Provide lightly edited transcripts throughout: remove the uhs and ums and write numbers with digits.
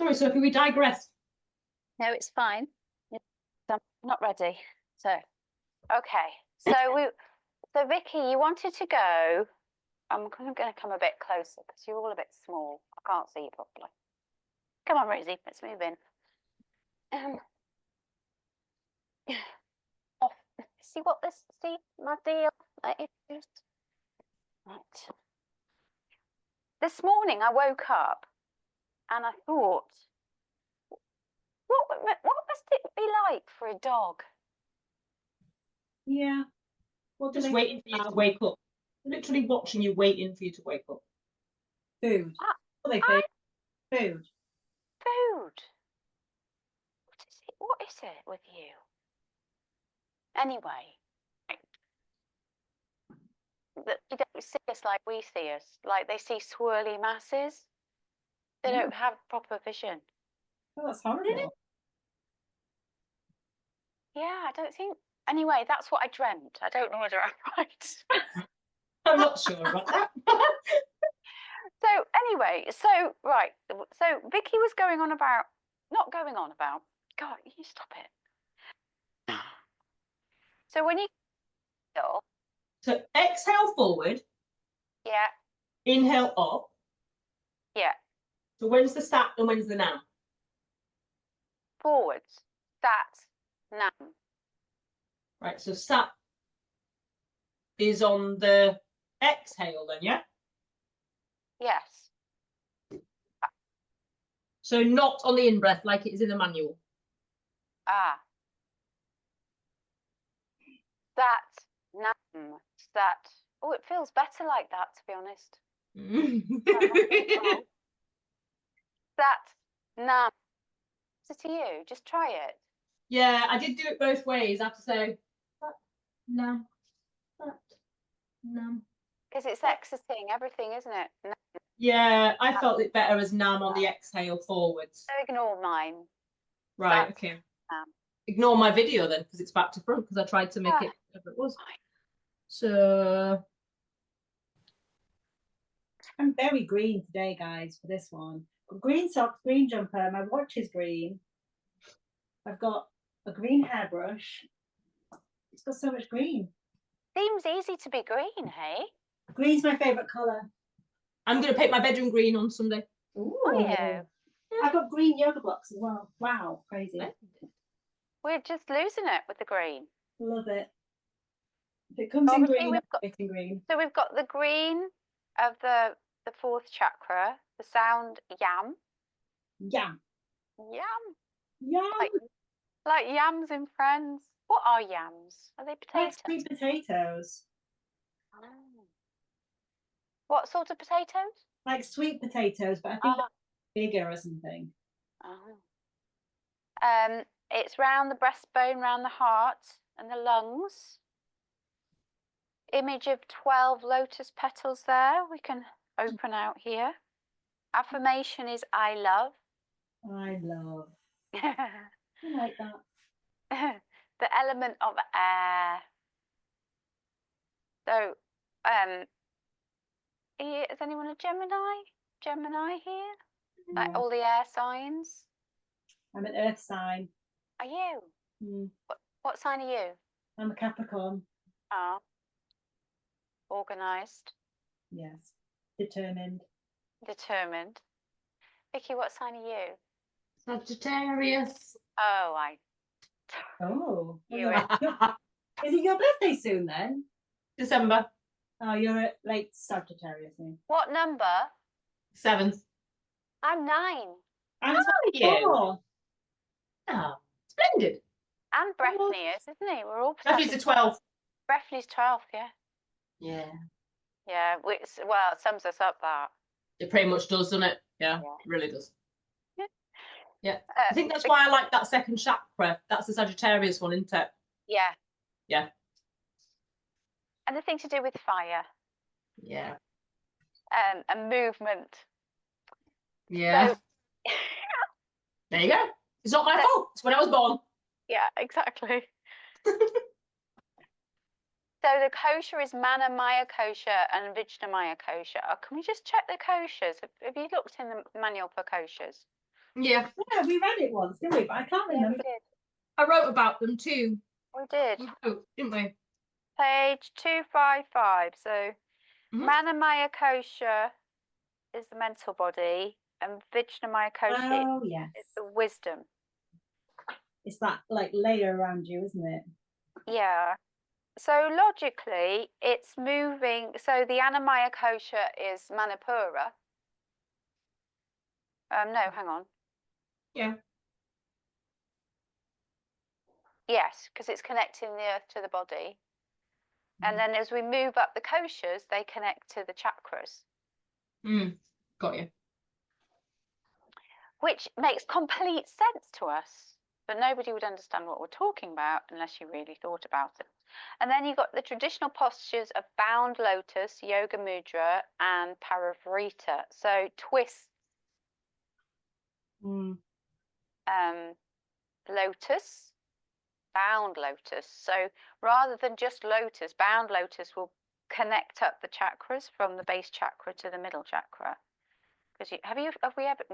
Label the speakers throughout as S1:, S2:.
S1: Sorry, Sophie, we digressed.
S2: No, it's fine. I'm not ready. So, okay. So Vicky, you wanted to go. I'm going to come a bit closer because you're all a bit small. I can't see you properly. Come on, Rosie, let's move in. Oh, see my deal? Right. This morning I woke up and I thought, what must it be like for a dog?
S3: Yeah. Well,
S1: Just waiting for you to wake up. Literally watching you, waiting for you to wake up.
S3: Food. What are they food?
S2: Food. What is it with you? Anyway, that you don't see us like we see us. Like they see swirly masses. They don't have proper vision.
S3: Oh, that's horrible.
S2: Yeah, I don't think. Anyway, that's what I dreamt. I don't know whether I'm right.
S1: I'm not sure about that.
S2: So anyway, right. So Vicky was not going on about. God, you stop it. So when you
S1: So exhale forward.
S2: Yeah.
S1: Inhale up.
S2: Yeah.
S1: So when's the sat and when's the nam?
S2: Forwards. Sat. Nam.
S1: Right, so sat is on the exhale then, yeah?
S2: Yes.
S1: So not on the in-breath like it is in the manual.
S2: Ah. Sat. Nam. Sat. Oh, it feels better like that, to be honest. Sat. Nam. So to you, just try it.
S1: Yeah, I did do it both ways. I have to say, nam, nam.
S2: Because it's exiting everything, isn't it? Nam.
S1: Yeah, I felt it better as nam on the exhale forwards.
S2: So ignore mine.
S1: Right,
S2: Sat.
S1: okay.
S2: Nam.
S1: Ignore my video then, because it's back to front, because I tried to make it whatever it was. So
S3: I'm very green today, guys, for this one. Green socks, green jumper, my watch is green. I've got a green hairbrush. It's got so much green.
S2: Seems easy to be green, hey?
S3: Green's my favourite colour.
S1: I'm going to paint my bedroom green on Sunday.
S3: Ooh.
S2: Oh, yeah.
S3: I've got green yoga blocks as well. Wow, crazy.
S2: We're just losing it with the green.
S3: Love it. If it comes in green, it's in green.
S2: So we've got the green of the fourth chakra, the sound yam.
S3: Yam.
S2: Yam.
S3: Yam.
S2: Like yams in Friends. What are yams? Are they potatoes?
S3: Like sweet potatoes.
S2: Oh. What sort of potatoes?
S3: Like sweet potatoes, but I think bigger or something.
S2: Oh. It's round the breastbone, round the heart and the lungs. Image of 12 lotus petals there. We can open out here. Affirmation is I love.
S3: I love. I like that.
S2: The element of air. So, is anyone a Gemini? Gemini here? Like all the air signs?
S3: I'm an earth sign.
S2: Are you? What sign are you?
S3: I'm a Capricorn.
S2: Ah. Organised.
S3: Yes. Determined.
S2: Determined. Vicky, what sign are you?
S1: Sagittarius.
S2: Oh,
S3: Is it your birthday soon then?
S1: December.
S3: Oh, you're a late Sagittarius.
S2: What number?
S1: 7th.
S2: I'm 9.
S3: I'm 24.
S1: Oh, splendid.
S2: And Breffney is, isn't he? We're all.
S1: Breffney's the 12th.
S2: Breffney's 12th, yeah.
S1: Yeah.
S2: Yeah. Well, it sums us up that.
S1: It pretty much does, doesn't it? Yeah, it really does. Yeah. I think that's why I like that second chakra. That's the Sagittarius one, isn't it?
S2: Yeah.
S1: Yeah.
S2: Anything to do with fire.
S1: Yeah.
S2: And movement.
S1: Yeah.
S2: So,
S1: there you go. It's not my fault. It's when I was born.
S2: Yeah, exactly. So the kosher is Mana Maya kosher and Vijna Maya kosher. Can we just check the koshers? Have you looked in the manual for koshers?
S1: Yeah,
S3: Yeah, we read it once, didn't we? But I can't
S2: Yeah, we
S3: remember.
S2: did.
S1: I wrote about them too.
S2: We did.
S1: We wrote, didn't we?
S2: Page 255. So,
S1: Mhm.
S2: Manamaya Kosha is the mental body, and Vijnamaya Kosha
S3: Oh, yes.
S2: is the wisdom.
S3: It's that like layer around you, isn't it?
S2: Yeah. So logically, it's moving. So the Anamaya Kosha is Manipura. No, hang on.
S1: Yeah.
S2: Yes, because it's connecting the earth to the body. And then as we move up the koshas, they connect to the chakras.
S1: Got you.
S2: Which makes complete sense to us. But nobody would understand what we're talking about unless you really thought about it. And then you've got the traditional postures of bound lotus, yoga mudra, and parivrita. So twists, lotus, bound lotus. So rather than just lotus, bound lotus will connect up the chakras from the base chakra to the middle chakra. Because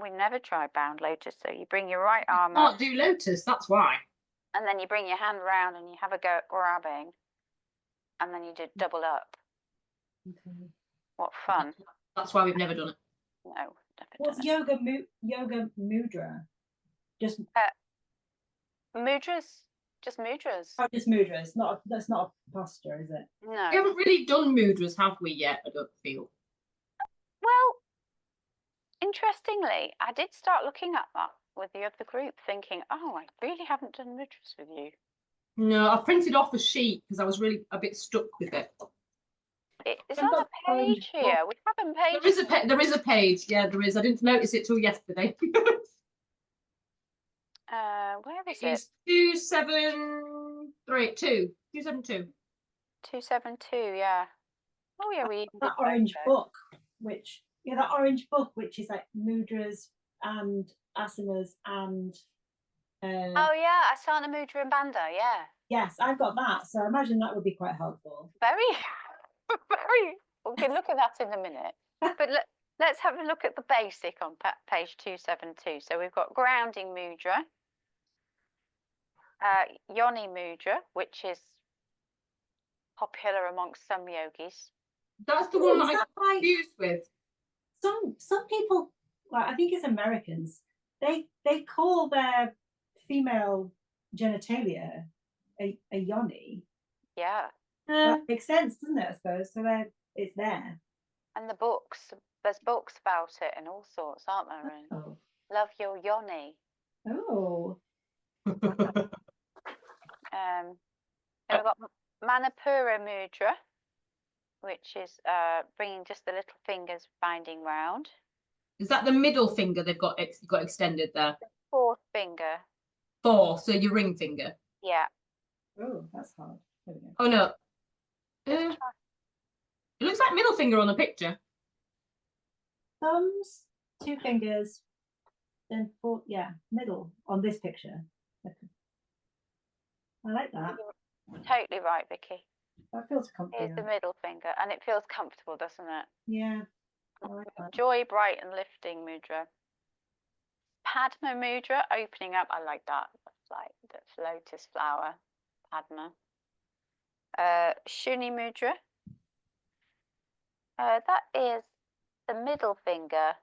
S2: we never tried bound lotus. So you bring your right arm up.
S1: Can't do lotus, that's why.
S2: And then you bring your hand around and you have a go at grabbing. And then you do double up.
S3: Okay.
S2: What fun.
S1: That's why we've never done it.
S2: No, never
S3: What's
S2: done it.
S3: yoga mudra? Just
S2: Mudras? Just mudras.
S3: oh, just mudras. That's not a posture, is it?
S2: No.
S1: We haven't really done mudras, have we, yet? I don't feel.
S2: Well, interestingly, I did start looking at that with the other group, thinking, oh, I really haven't done mudras with you.
S1: No, I printed off a sheet because I was really a bit stuck with it.
S2: It's
S3: I've
S2: on
S3: got
S2: a page here. We haven't page.
S1: There is a page. Yeah, there is. I didn't notice it till yesterday.
S2: Where is
S1: It
S2: it?
S1: is 272. 272.
S2: 272, yeah. Oh, yeah, we even did
S3: That orange
S2: photos.
S3: book, that orange book, which is like mudras and asanas and.
S2: Oh, yeah, Asana Mudra and Bandha, yeah.
S3: Yes, I've got that. So I imagine that would be quite helpful.
S2: Very, very. We can look at that in a minute. But let's have a look at the basic on page 272. So we've got grounding mudra, yoni mudra, which is popular amongst some yogis.
S1: That's the one that I got confused with.
S3: Some people, like I think it's Americans, they call their female genitalia a yoni.
S2: Yeah.
S3: That makes sense, doesn't it? I suppose so. It's there.
S2: And there's books about it and all sorts, aren't there? And love your yoni.
S3: Oh.
S2: Then we've got Manipura mudra, which is bringing just the little fingers binding round.
S1: Is that the middle finger they've got extended there?
S2: The fourth finger.
S1: 4, so your ring finger.
S2: Yeah.
S3: Oh, that's hard. There we go.
S1: Oh no. It looks like middle finger on the picture.
S3: Thumbs, 2 fingers, then 4. Yeah, middle on this picture. I like that.
S2: You're totally right, Vicky.
S3: That feels comfortable.
S2: Here's the middle finger, and it feels comfortable, doesn't it?
S3: Yeah. I like that.
S2: Joy, bright, and lifting mudra. Padma mudra, opening up. I like that. That's like the lotus flower. Padma. Shuni mudra. That is the middle finger,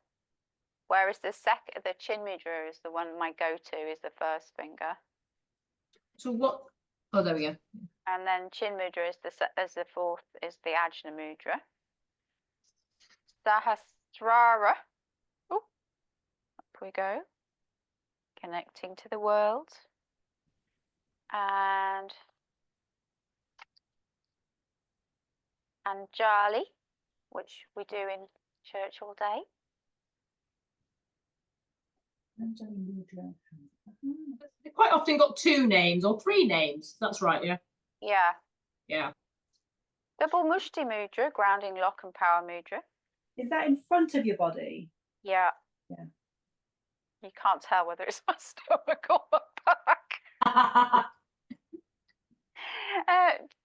S2: whereas the chin mudra is the one my go-to is the first finger.
S1: So what? Oh, there we go.
S2: And then chin mudra is the fourth is the Ajna mudra. Sahasrara. Oh, up we go. Connecting to the world. And Anjali, which we do in church all day.
S1: They quite often got 2 names or 3 names. That's right, yeah.
S2: Yeah.
S1: Yeah.
S2: Double mushti mudra, grounding lock and power mudra.
S3: Is that in front of your body?
S2: Yeah.
S3: Yeah.
S2: You can't tell whether it's my stomach or my back.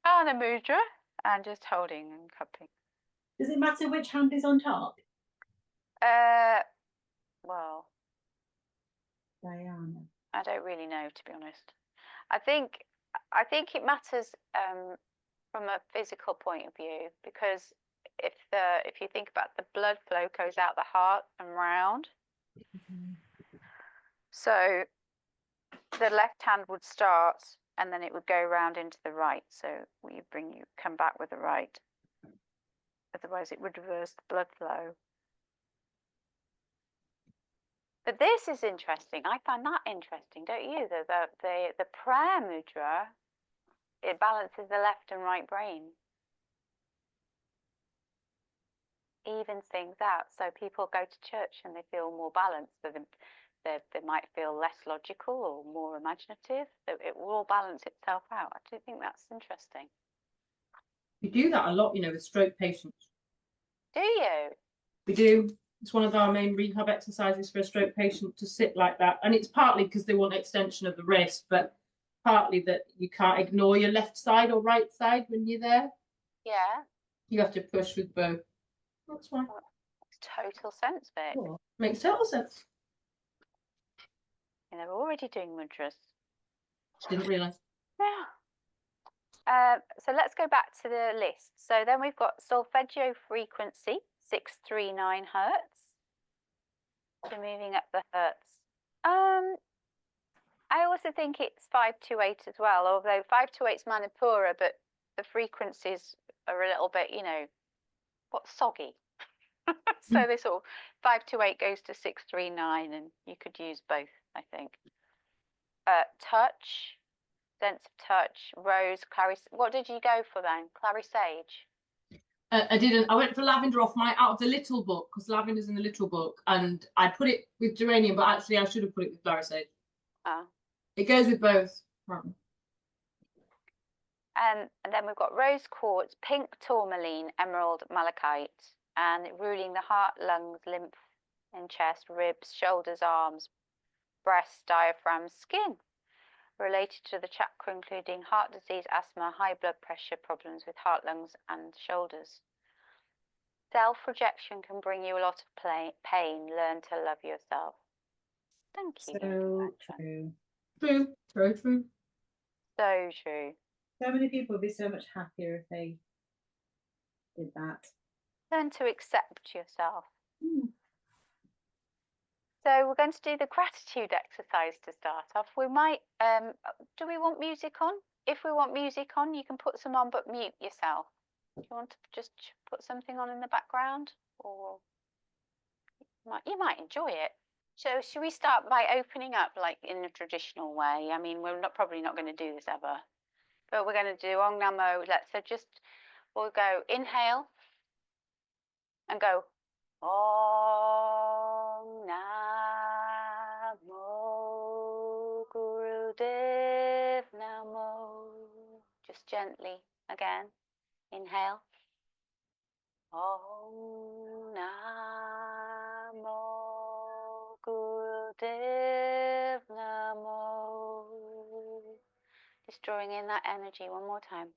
S2: Dana mudra, and just holding and cupping.
S3: Does it matter which hand is on top?
S2: Well,
S3: Diana.
S2: I don't really know, to be honest. I think it matters from a physical point of view, because if you think about the blood flow goes out the heart and round, so the left hand would start and then it would go round into the right. So you come back with the right. Otherwise, it would reverse the blood flow. But this is interesting. I find that interesting, don't you? The prayer mudra, it balances the left and right brain. Evens things out. So people go to church and they feel more balanced. So they might feel less logical or more imaginative. It will all balance itself out. I do think that's interesting.
S1: We do that a lot, you know, with stroke patients.
S2: Do you?
S1: We do. It's one of our main rehab exercises for a stroke patient to sit like that. And it's partly because they want extension of the wrist, but partly that you can't ignore your left side or right side when you're there.
S2: Yeah.
S1: You have to push with both. That's why.
S2: Makes total sense, Vic.
S1: Cool. Makes total sense.
S2: And they're already doing mudras.
S1: Didn't realise.
S2: Yeah. So let's go back to the list. So then we've got solfeggio frequency, 639 hertz. So moving up the hertz. I also think it's 528 as well, although 528 is Manipura, but the frequencies are a little bit, soggy. So this all 528 goes to 639, and you could use both, I think. Touch, sense of touch, rose, clary. What did you go for then? Clary sage.
S1: I didn't. I went for lavender out of the little book, because lavender's in the little book, and I put it with geranium, but actually I should have put it with clary sage.
S2: Oh.
S1: It goes with both.
S2: And then we've got rose quartz, pink tourmaline, emerald malachite, and ruling the heart, lungs, lymph, and chest, ribs, shoulders, arms, breast, diaphragm, skin. Related to the chakra, including heart disease, asthma, high blood pressure, problems with heart, lungs, and shoulders. Self-rejection can bring you a lot of pain. Learn to love yourself. Thank you.
S3: So true.
S1: True. Very true.
S2: So true.
S3: So many people would be so much happier if they did that.
S2: Learn to accept yourself. So we're going to do the gratitude exercise to start off. We might, do we want music on? If we want music on, you can put some on, but mute yourself. Do you want to just put something on in the background? Or you might enjoy it. So should we start by opening up like in a traditional way? I mean, we're probably not going to do this ever, but we're going to do Om Namo. We'll go inhale and go Om Namo Gurudev Namo. Just gently again. Inhale. Om Namo Gurudev Namo. Just drawing in that energy one more time.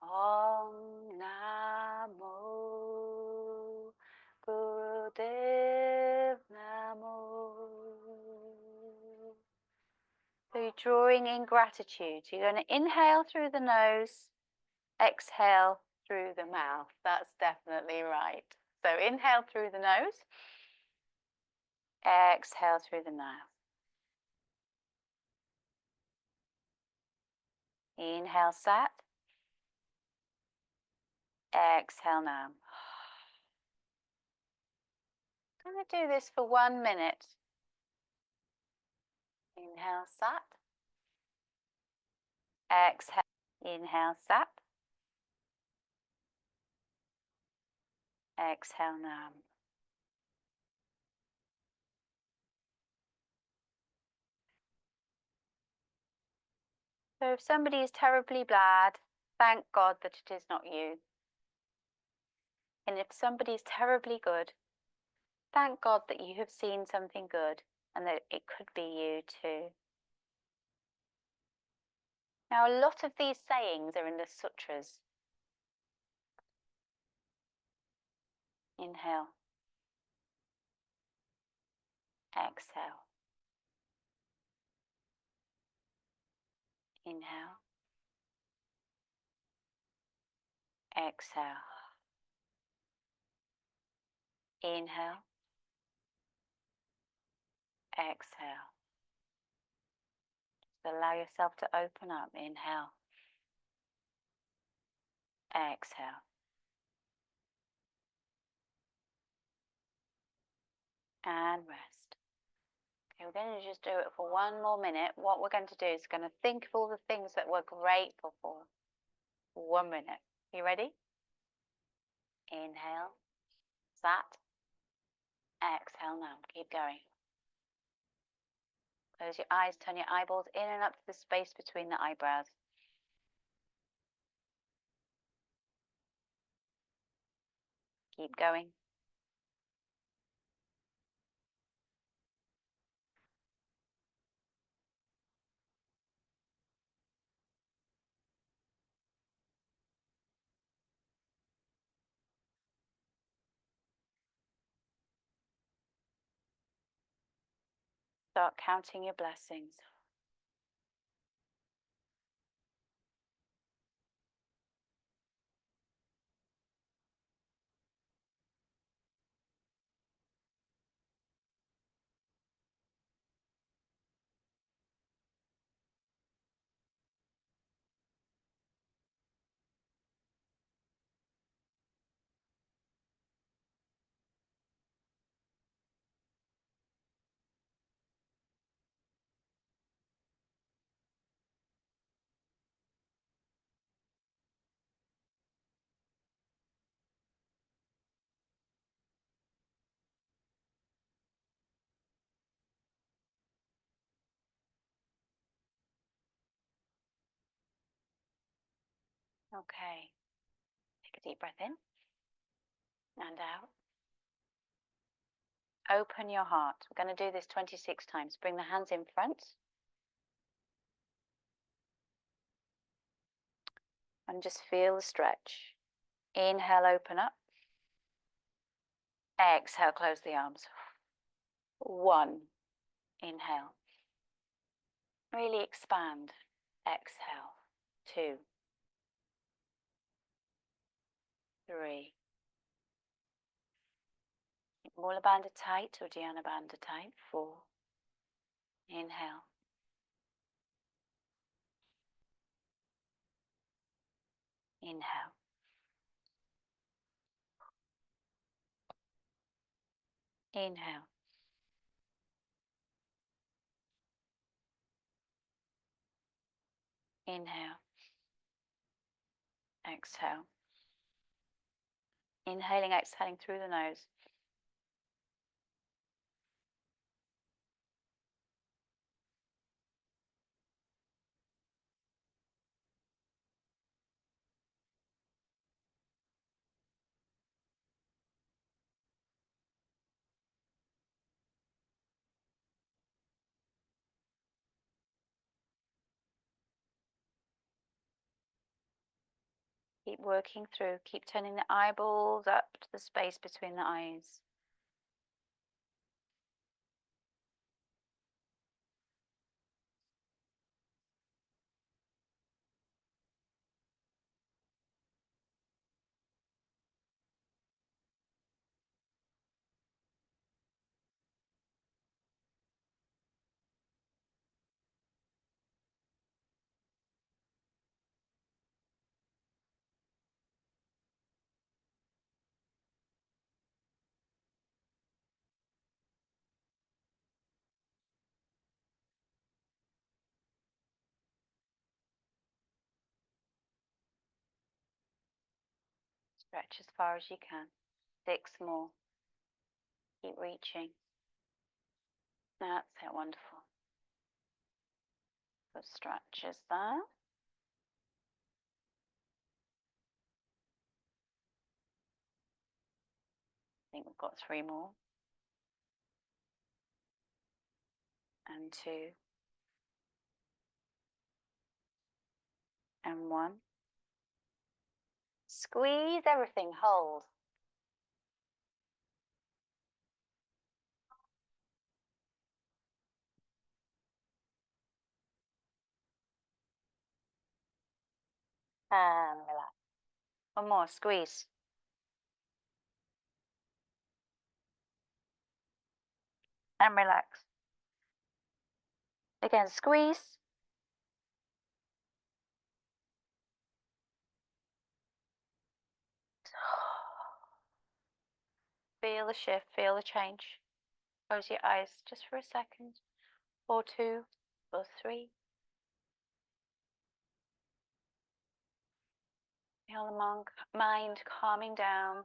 S2: Om Namo Gurudev Namo. So you're drawing in gratitude. So you're going to inhale through the nose, exhale through the mouth. That's definitely right. So inhale through the nose, exhale through the mouth. Inhale Sat, exhale Nam. I'm going to do this for 1 minute. Inhale Sat, exhale, inhale Sat, exhale Nam. So if somebody is terribly bad, thank God that it is not you. And if somebody is terribly good, thank God that you have seen something good and that it could be you too. Now, a lot of these sayings are in the sutras. Inhale. Exhale. Inhale. Exhale. Inhale. Exhale. Just allow yourself to open up. Inhale. Exhale. And rest. Okay, we're going to just do it for 1 more minute. What we're going to do is going to think of all the things that we're grateful for. 1 minute. You ready? Inhale. Sat. Exhale now. Keep going. Close your eyes, turn your eyeballs in and up to the space between the eyebrows. Keep going. Start counting your blessings. Okay. Take a deep breath in and out. Open your heart. We're going to do this 26 times. Bring the hands in front. And just feel the stretch. Inhale, open up. Exhale, close the arms. 1. Inhale. Really expand. Exhale. 2. 3. Mula bandha tight or Dhyana bandha tight. 4. Inhale. Inhale. Inhale. Inhale. Exhale. Inhaling, exhaling through the nose. Keep working through. Keep turning the eyeballs up to the space between the eyes. Stretch as far as you can. 6 more. Keep reaching. That's it, wonderful. Good stretches there. I think we've got 3 more. And 2. And 1. Squeeze everything, hold. And relax. One more, squeeze. And relax. Again, squeeze. Feel the shift, feel the change. Close your eyes just for a second, or two, or three. Feel the mind calming down.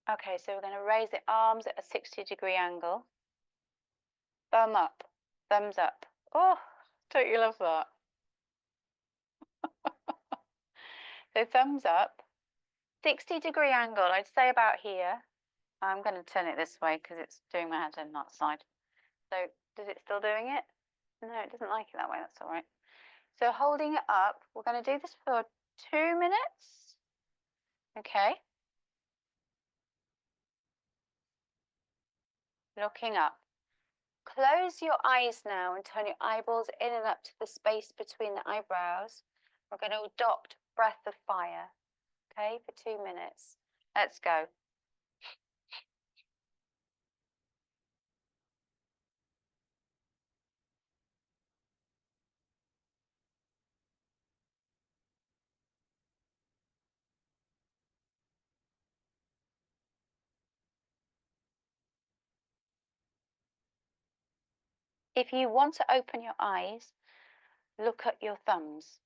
S2: Okay, so we're going to raise the arms at a 60-degree angle. Thumb up, thumbs up. Oh, don't you love that? So thumbs up, 60-degree angle, I'd say about here. I'm going to turn it this way because it's doing my head on that side. So does it still doing it? No, it doesn't like it that way, that's all right. So holding it up, we're going to do this for 2 minutes. Okay. Looking up. Close your eyes now and turn your eyeballs in and up to the space between the eyebrows. We're going to adopt breath of fire. Okay, for 2 minutes. Let's go. If you want to open your eyes, look at your thumbs.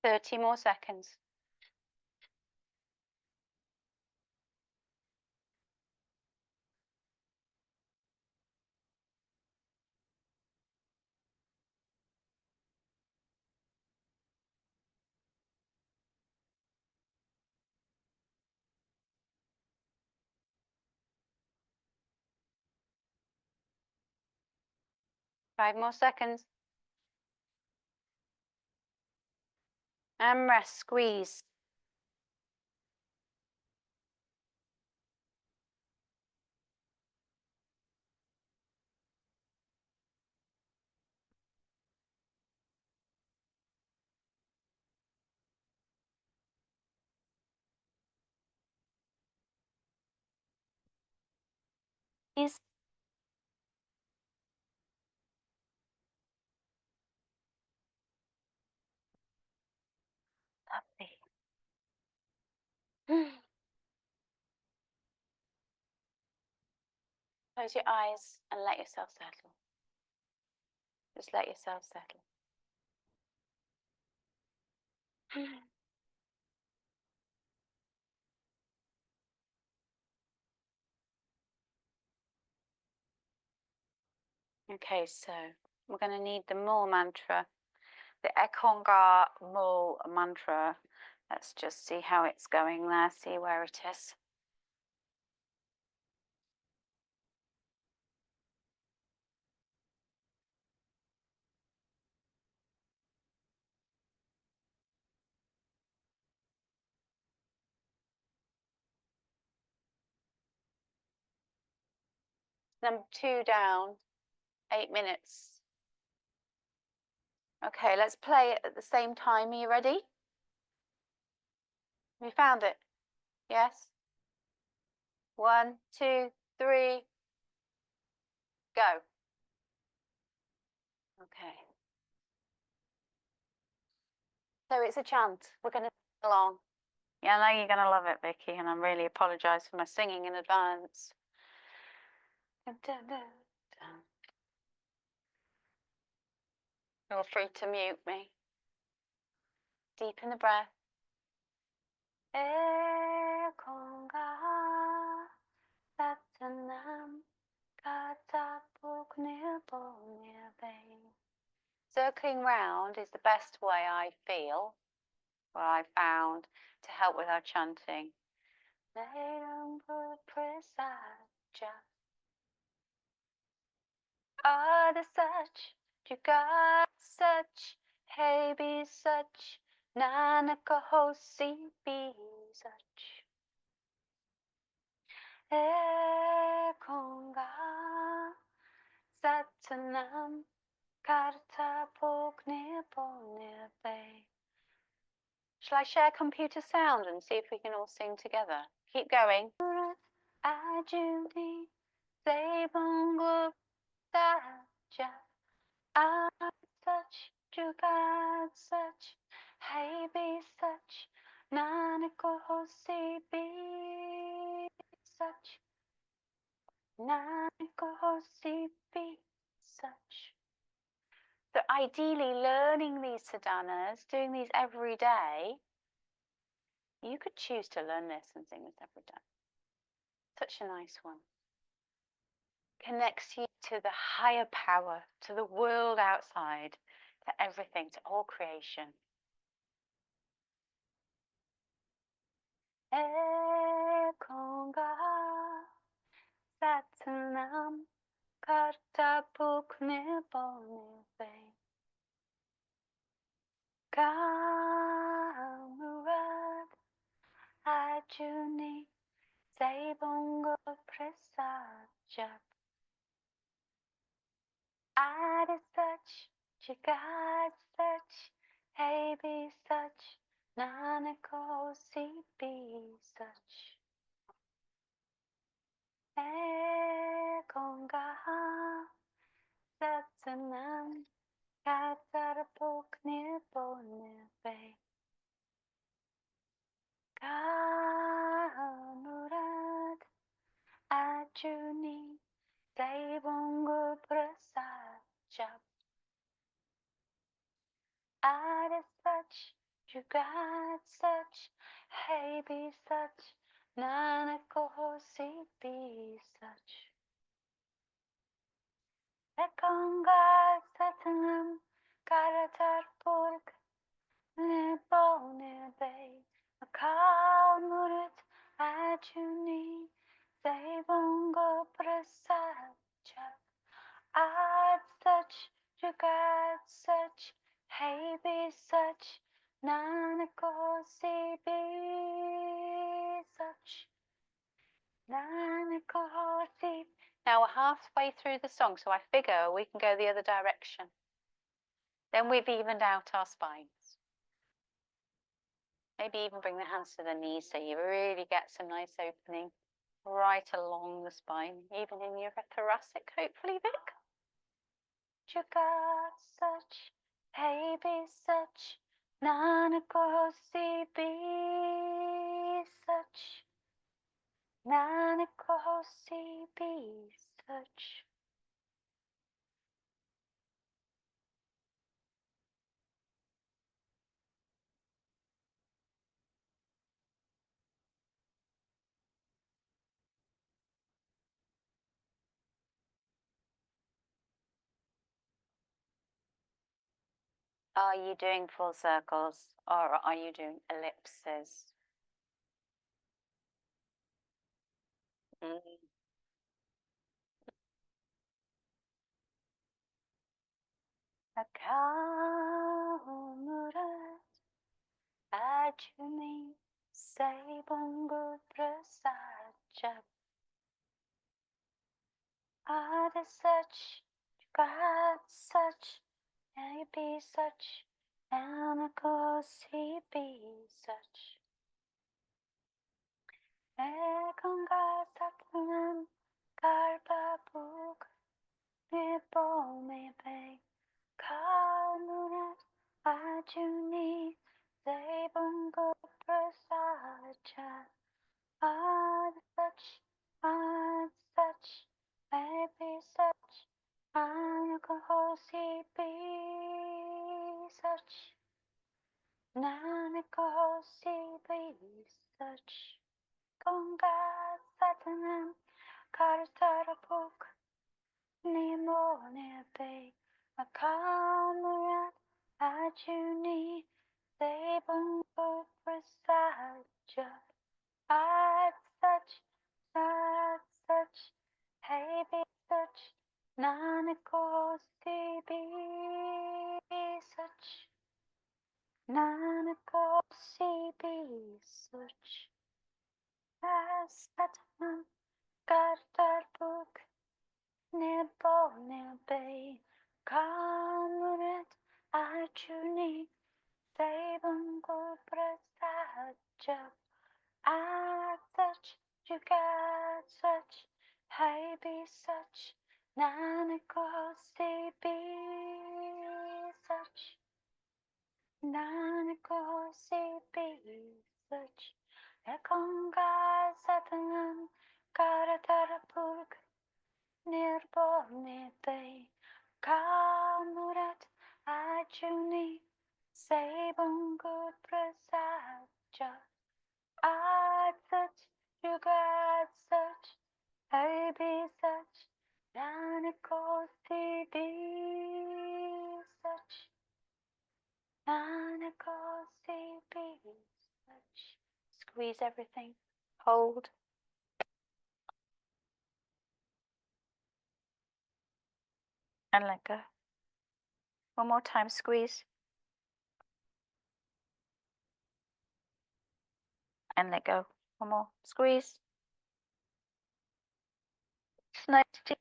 S2: Thirty more seconds. Five more seconds. And rest, squeeze. Is lovely. Close your eyes and let yourself settle. Just let yourself settle. Okay, so we're going to need the Mul mantra, the Ekongar Mul mantra. Let's just see how it's going there, see where it is. Number 2 down, 8 minutes. Okay, let's play it at the same time. Are you ready? We found it. Yes. 1, 2, 3, go. Okay. So it's a chant. We're going to sing along. Yeah, I know you're going to love it, Vicky, and I really apologise for my singing in advance. Dun, dun, dun, dun. Feel free to mute me. Deepen the breath. Ekonga satanam katapuknirbolnirbe. Circling round is the best way I feel, what I found to help with our chanting. Ada such, juga such, hey be such, nanaka hosi be such. Ekonga satanam karta poknirbolnirbe. Shall I share computer sound and see if we can all sing together? Keep going. Ajuni Sebungu Daja such Jugad such Hey be such Nanako Hosi be such Nanako Hosi be such. So ideally learning these sadhanas, doing these every day, you could choose to learn this and sing this every day. Such a nice one. Connects you to the higher power, to the world outside, to everything, to all creation. Ekonga satanam karta puknirbolnirbe. Kamurad ajuni sebungo prasajat. Ad such, Jagad such, hey be such, Nanako si be such. Ekonga satanam katarapuknirbolnirbe. Kamurad ajuni sebungo prasajat. Ad such, Jugad such, hey be such, Nanako hosi be such. Ekonga satanam karatar purk nirbolnirbe. Akal murit ajuni sebungo prasajat. Ad such, Jugad such, hey be such, Nanako si be such. Nanako si. Now we're halfway through the song, so I figure we can go the other direction. Then we've evened out our spines. Maybe even bring the hands to the knees so you really get some nice opening right along the spine, even in your thoracic, hopefully, Vic. Jugad such, hey be such, Nanako si be such. Nanako si be such. Are you doing full circles or are you doing ellipses? Akamurat ajuni sebungu prasajat. Ada such, God such, He be such, and of course he be such. Ekonga satnam karbabuk nibo mebe kalmurat ajuni devungo prasacha ad such, maybe such, anakohosi be such, nanakohosi be such. Konga satanam kartarapuk nemo nebe akamurat ajuni devungo prasacha. At such, hey be such, Nanakosi be such, Nanakosi be such, as Satanam Kartarbuk, Nebo Nebe, Kamuret Arjuni, Devungo Prasaja. At such, you got such, hey be such, Nanakosi be such, Nanakosi be such, Ekonga satanam, Karatarapurk, Nirbo Nipe, Kamurat Ajuni, Sabungu Prasaja. At such, you got such, I be such, Nanakosi be such, Nanakosi be such. Squeeze everything, hold, and let go. One more time, squeeze, and let go. One more, squeeze. It's nice to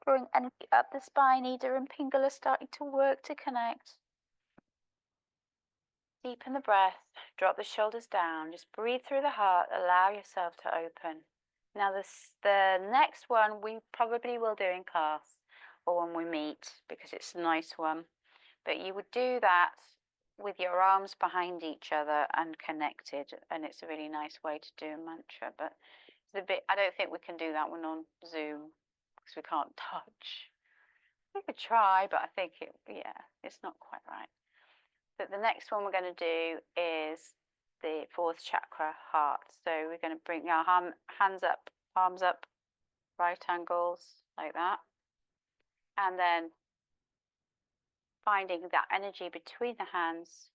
S2: bring energy up the spine. Ida and Pingala starting to work to connect. Deepen the breath, drop the shoulders down, just breathe through the heart, allow yourself to open. Now the next one we probably will do in class or when we meet because it's a nice one. But you would do that with your arms behind each other and connected, and it's a really nice way to do a mantra. But it's a bit, I don't think we can do that one on Zoom because we can't touch. We could try, but I think it's not quite right. But the next one we're going to do is the fourth chakra, heart. So we're going to bring our hands up, arms up, right angles like that. And then finding that energy between the hands.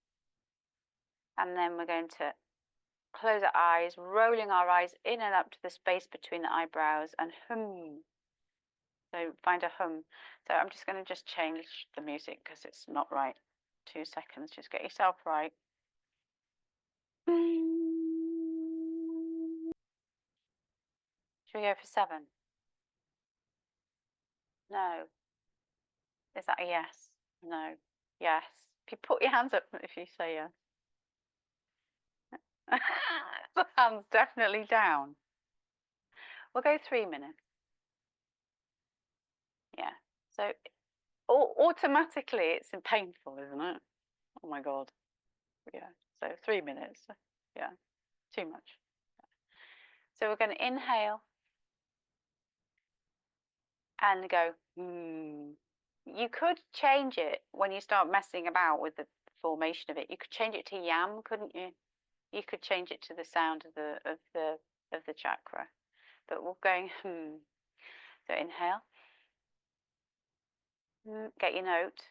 S2: And then we're going to close our eyes, rolling our eyes in and up to the space between the eyebrows and hum. So find a hum. So I'm just going to change the music because it's not right. 2 seconds, just get yourself right. Should we go for 7? No. Is that a yes? No. Yes. If you put your hands up if you say yes. The hand's definitely down. We'll go 3 minutes. Yeah. So automatically it's painful, isn't it? Oh my God. Yeah. So 3 minutes. Yeah. Too much. So we're going to inhale and go. You could change it when you start messing about with the formation of it. You could change it to yam, couldn't you? You could change it to the sound of the chakra. But we're going So inhale. Get your note.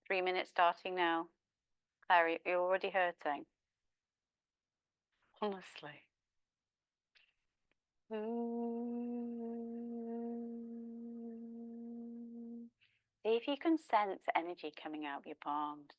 S2: 3 minutes starting now. Clary, you're already hurting. Honestly. See if you can sense energy coming out of your palms.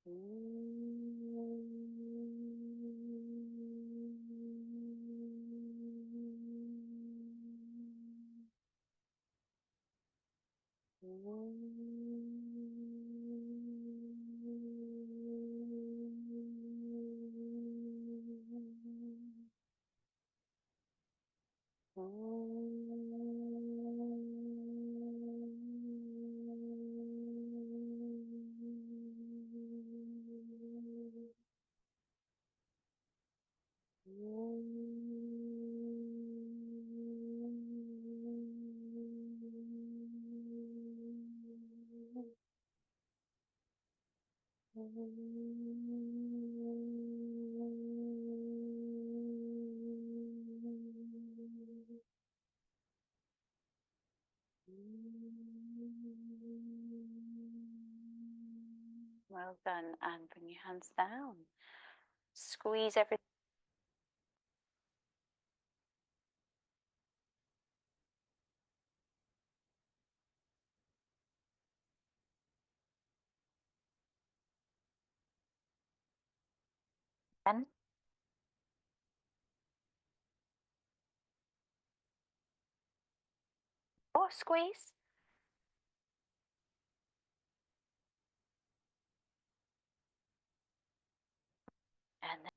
S2: Well done, and bring your hands down. Squeeze everything. Or squeeze. And then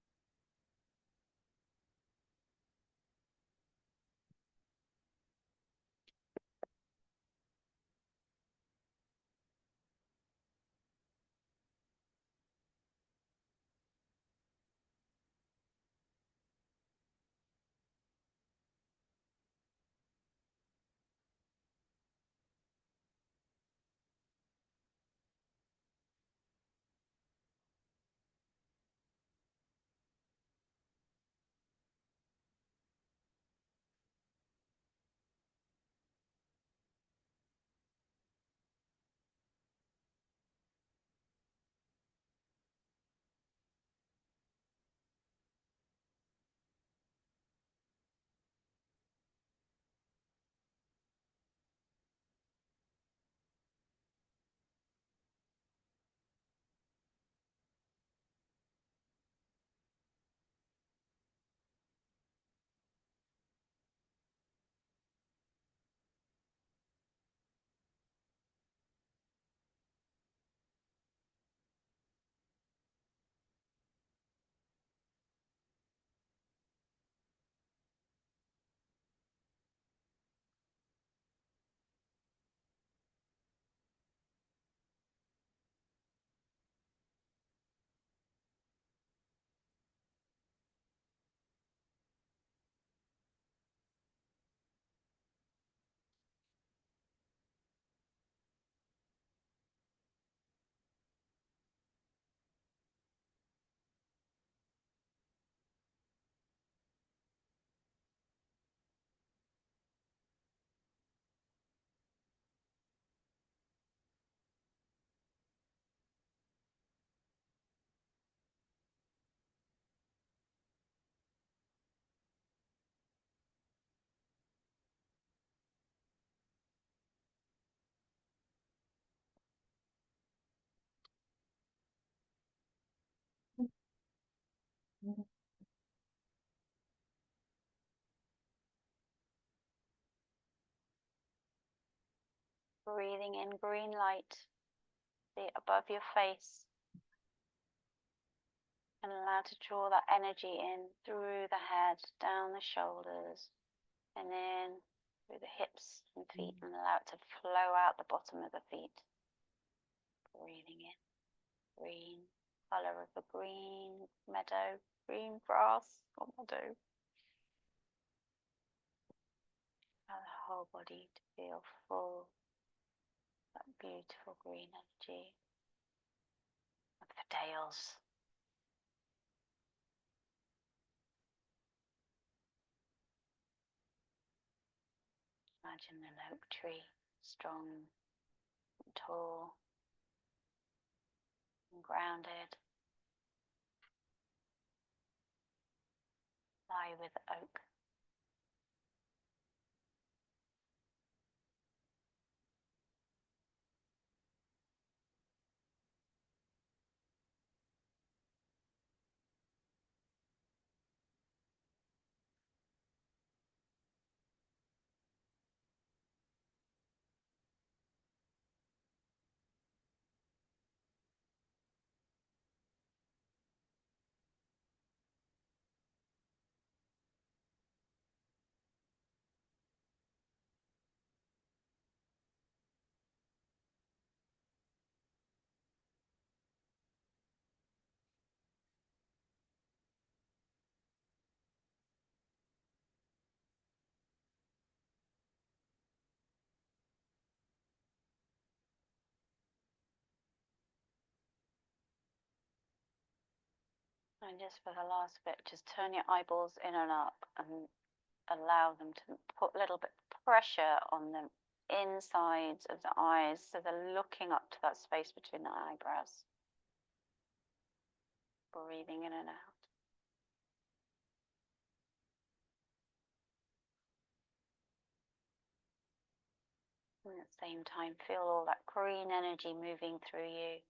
S2: breathing in green light, see it above your face, and allow to draw that energy in through the head, down the shoulders, and in through the hips and feet, and allow it to flow out the bottom of the feet. Breathing in green, colour of the green meadow, green grass or meadow. Allow the whole body to feel full, that beautiful green energy of the dales. Imagine an oak tree, strong and tall and grounded. Lie with the oak. And just for the last bit, just turn your eyeballs in and up and allow them to put a little bit of pressure on the insides of the eyes so they're looking up to that space between the eyebrows. Breathing in and out. And at the same time, feel all that green energy moving through you,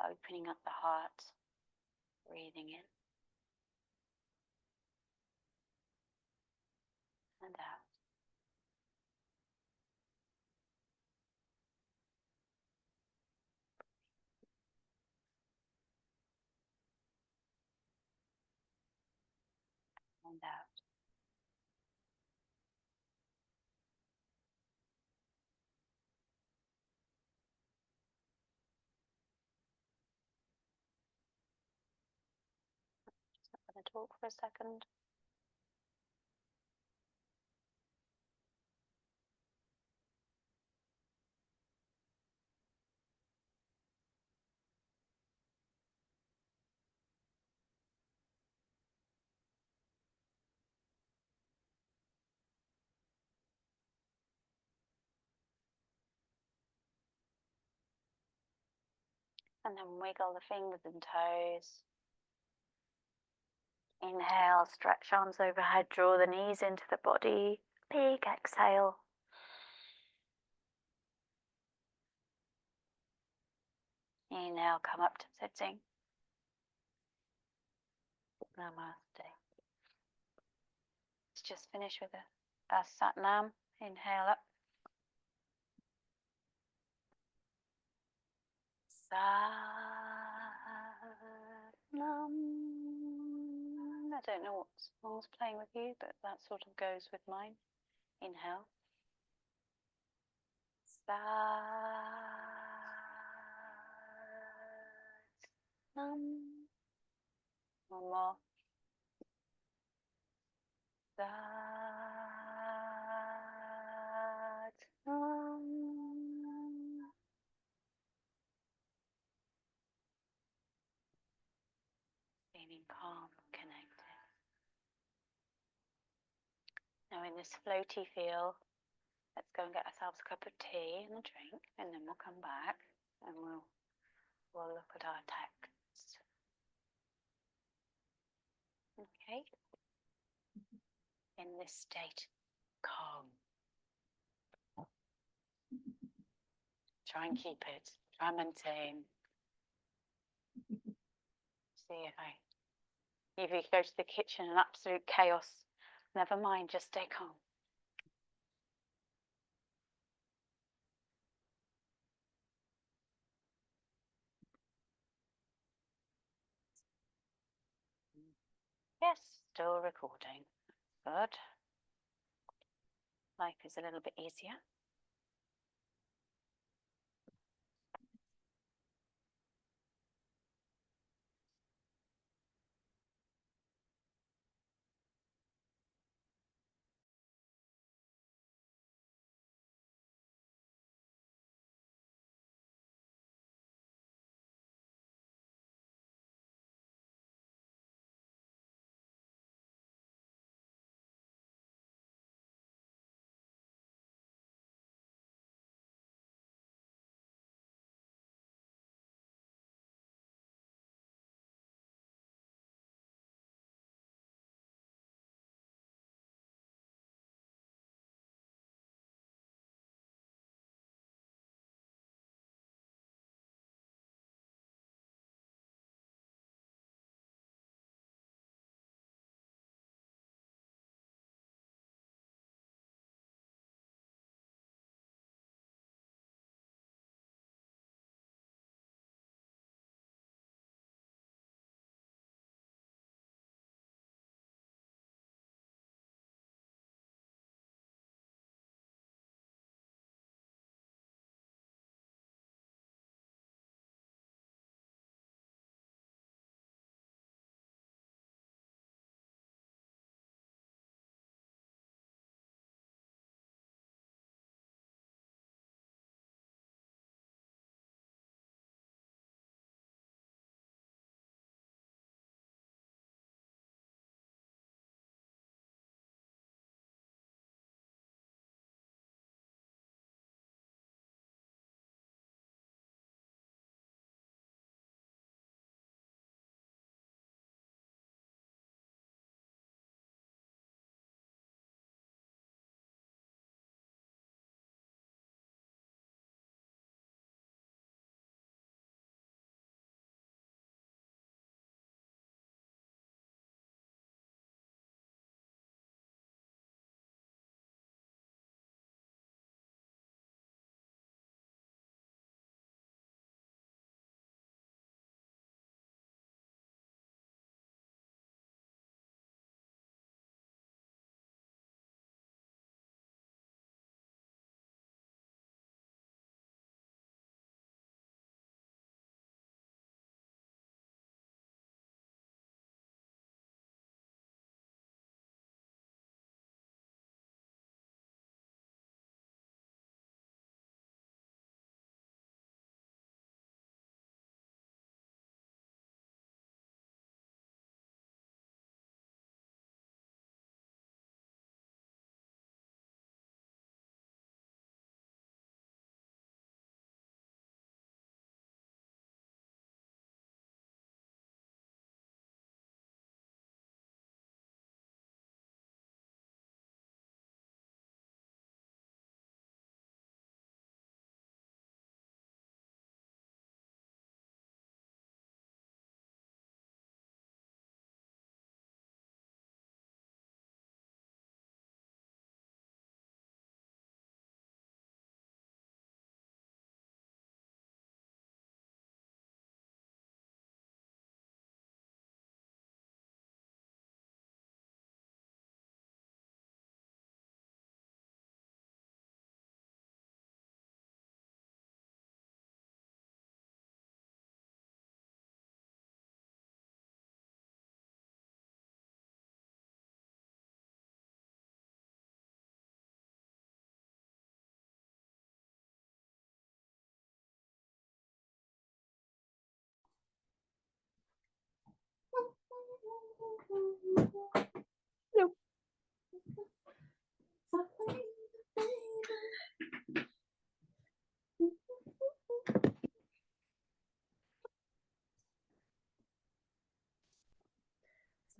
S2: opening up the heart, breathing in and out. And out. I'm going to talk for a second. And then wiggle the fingers and toes. Inhale, stretch arms overhead, draw the knees into the body. Big exhale. Inhale, come up to sitting. Namaste. Let's just finish with a Sat Nam. Inhale up. Sat Nam. I don't know what song's playing with you, but that sort of goes with mine. Inhale. Sat Nam. One more. Sat Nam. Feeling calm, connected. Now in this floaty feel, let's go and get ourselves a cup of tea and a drink, and then we'll come back and we'll look at our text. Okay. In this state, calm. Try and keep it. Try and maintain. See if you go to the kitchen in absolute chaos, never mind, just stay calm. Yes, still recording. Good. Life is a little bit easier.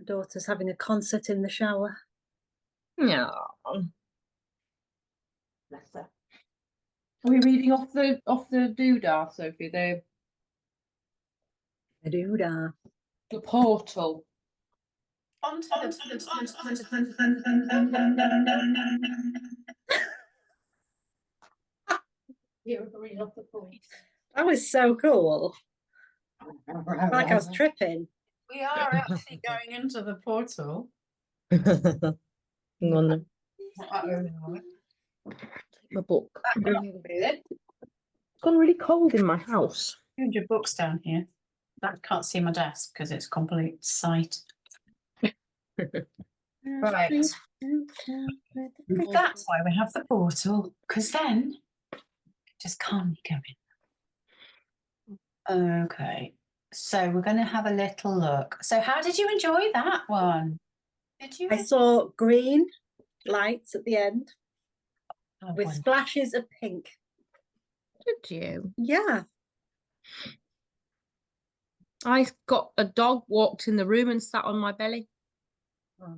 S3: My daughter's having a concert in the shower.
S1: No. Bless her. Are we reading off the doodah, Sophie? The portal.
S2: Onto
S1: You're reading off the portal.
S3: That was so cool. Like I was tripping.
S2: We are actually going into the portal.
S1: Hang on then. Take my book. It's gone really cold in my house.
S2: 200 books down here. That can't see my desk because it's complete sight. Right. That's why we have the portal, because then just calmly go in. Okay. So we're going to have a little look. So how did you enjoy that one? Did you?
S3: I saw green lights at the end with
S2: wonderful.
S3: splashes of pink.
S1: Did you?
S3: Yeah.
S1: I got a dog, walked in the room and sat on my belly.
S3: Oh,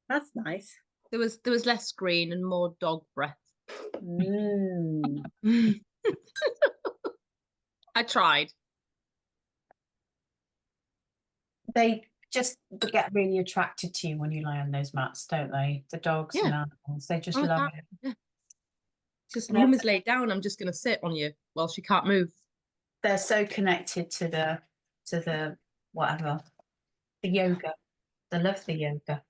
S3: that's nice.
S1: There was less green and more dog breath.
S3: Mm.
S1: I tried.
S2: They just get really attracted to you when you lie on those mats, don't they? The dogs and
S1: Yeah.
S2: animals, they just
S1: Oh,
S2: love
S1: that-
S2: it.
S1: yeah. Just
S2: Yeah.
S1: Luma's laid down. I'm just going to sit on you while she can't move.
S2: They're so connected to the whatever, the yoga. They love the yoga.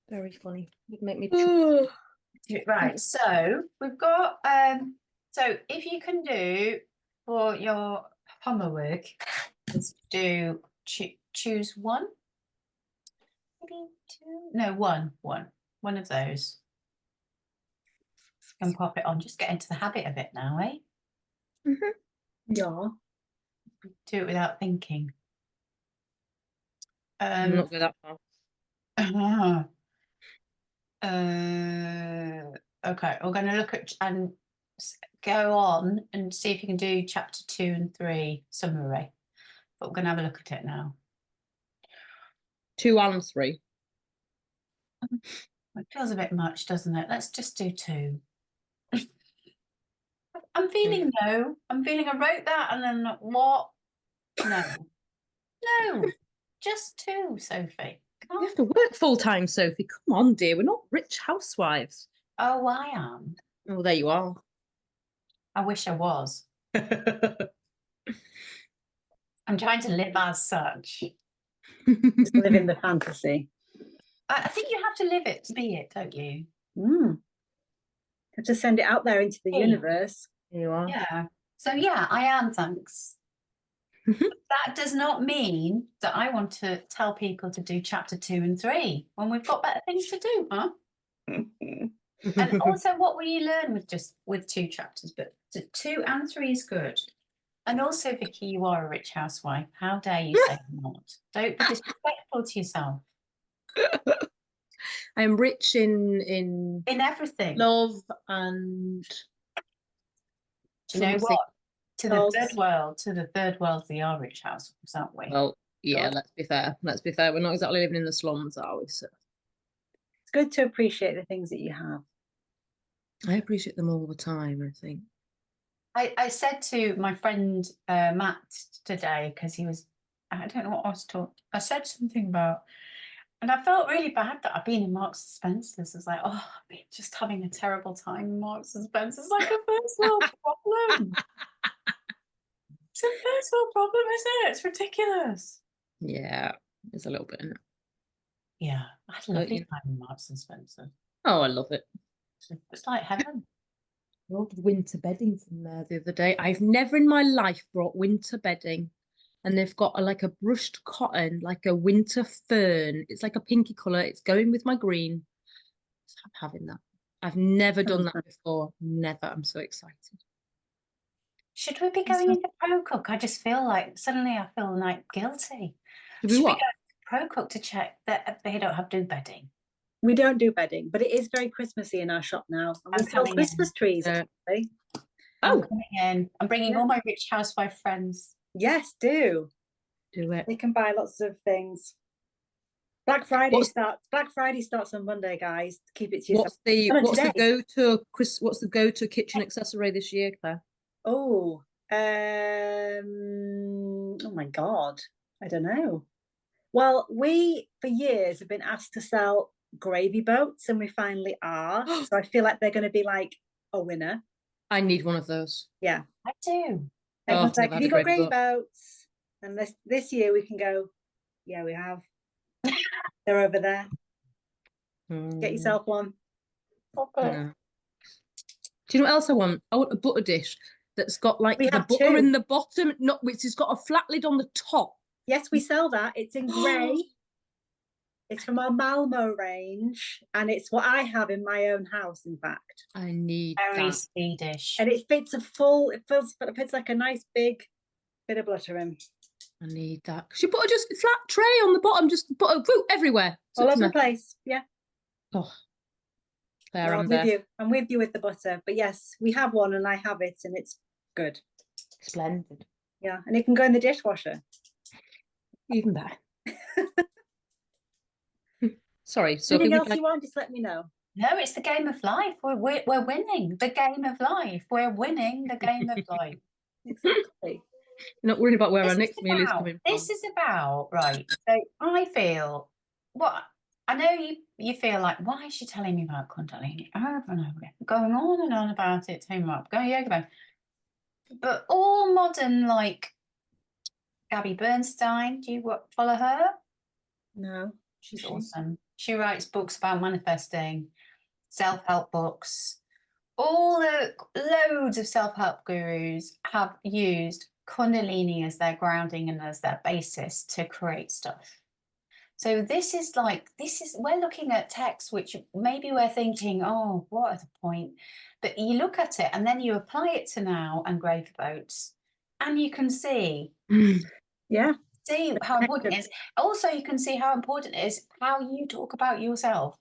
S1: Very funny. You'd make me.
S2: Right, so we've got so if you can do for your homework is do choose one, maybe two, no, one of those, and pop it on. Just get into the habit of it now, eh?
S3: Yeah.
S2: Do it without thinking.
S1: I'm not good at that.
S2: Okay, we're going to look at and go on and see if you can do chapter 2 and 3 summary. But we're going to have a look at it now.
S1: 2 and 3.
S2: It feels a bit much, doesn't it? Let's just do 2. I'm feeling no. I'm feeling I wrote that and then what? No. No. Just 2, Sophie.
S1: You have to work full time, Sophie. Come on, dear. We're not rich housewives.
S2: Oh, I am.
S1: Oh, there you are.
S2: I wish I was. I'm trying to live as such.
S3: Just live in the fantasy.
S2: I think you have to live it to be it, don't you?
S3: Have to send it out there into the universe.
S1: There you are.
S2: Yeah. So yeah, I am, thanks. That does not mean that I want to tell people to do chapter 2 and 3 when we've got better things to do, huh? And also, what will you learn with 2 chapters? But 2 and 3 is good. And also, Vicky, you are a rich housewife. How dare you say not? Don't be disrespectful to yourself.
S1: I am rich in
S2: everything.
S1: love and.
S2: Do you know
S1: something.
S2: what? To the third world, we are rich housewives, aren't we?
S1: Well, yeah.
S2: God.
S1: Let's be fair. Let's be fair. We're not exactly living in the slums, are we? So
S3: It's good to appreciate the things that you have.
S1: I appreciate them all the time. I think.
S2: I said to my friend Matt today, because he was, I don't know what I was talking. I said something about, and I felt really bad that I've been in Marks and Spencer's. It's like, oh, I've been just having a terrible time in Marks and Spencer's. It's like a first world problem. It's a first world problem, isn't it? It's ridiculous.
S1: Yeah, it's a little bit in it.
S2: Yeah, I had a lovely time in Marks and Spencer.
S1: Oh, I love it.
S2: It's like heaven.
S1: I ordered winter bedding from there the other day. I've never in my life brought winter bedding. And they've got like a brushed cotton, like a winter fern. It's like a pinky colour. It's going with my green. So I'm having that. I've never done that before. Never. I'm so excited.
S2: Should we be going into Pro Cook? I just feel like suddenly I feel like guilty.
S1: Should we
S2: Should
S1: what?
S2: we go to Pro Cook to check that they don't have do bedding?
S3: We don't do bedding, but it is very Christmassy in our shop now. We sell Christmas trees. Actually.
S2: I'm coming in. I'm bringing all my rich housewife friends.
S3: Yes, do.
S1: Do it.
S3: They can buy lots of things. Black Friday starts on Monday, guys. Keep it to yourself.
S1: What's the go-to what's the go-to kitchen accessory this year, Claire?
S3: Oh, oh my God. I don't know. Well, we for years have been asked to sell gravy boats, and we finally are. So I feel like they're going to be like a winner.
S1: I need one of those.
S3: Yeah.
S2: I do.
S3: Everyone's like,
S1: never
S3: have
S1: had
S3: you
S1: a
S3: got
S1: gravy
S3: gravy boats? And this year we can go, yeah, we have. They're over there. Get yourself one.
S2: Okay.
S1: No. Do you know what else I want? I want a butter dish that's got like
S3: We
S1: the
S3: have
S1: butter
S3: two.
S1: in the bottom, not which has got a flat lid on the top.
S3: Yes, we sell that. It's in grey. It's from our Malmo range, and it's what I have in my own house, in fact.
S1: I need
S2: Very
S1: that.
S2: Swedish.
S3: And it fits like a nice big bit of butter in.
S1: I need that. She put just a flat tray on the bottom, just butter everywhere.
S3: All over the place. Yeah.
S1: Oh, Claire,
S3: No,
S1: I'm there.
S3: I'm with you with the butter. But yes, we have one and I have it and it's good.
S1: Splendid.
S3: Yeah. And it can go in the dishwasher.
S1: Even better. Sorry. So
S3: anything else you want, just let me know.
S2: No, it's the game of life. We're winning the game of life. We're winning the game of life.
S3: Exactly.
S1: You're not worried about where our next meal is coming from.
S2: This is about, right. So I feel, I know you feel like, why is she telling me about Kundalini over and over again? Going on and on about it too much. Going yoga about. But all modern, like Gabby Bernstein, do you follow her?
S3: No.
S2: She's awesome. She writes books about manifesting, self-help books. All the loads of self-help gurus have used Kundalini as their grounding and as their basis to create stuff. So we're looking at texts which maybe we're thinking, oh, what is the point? But you look at it and then you apply it to now and gravy boats, and you can see.
S3: Yeah.
S2: See how important it is. Also, you can see how important it is how you talk about yourself.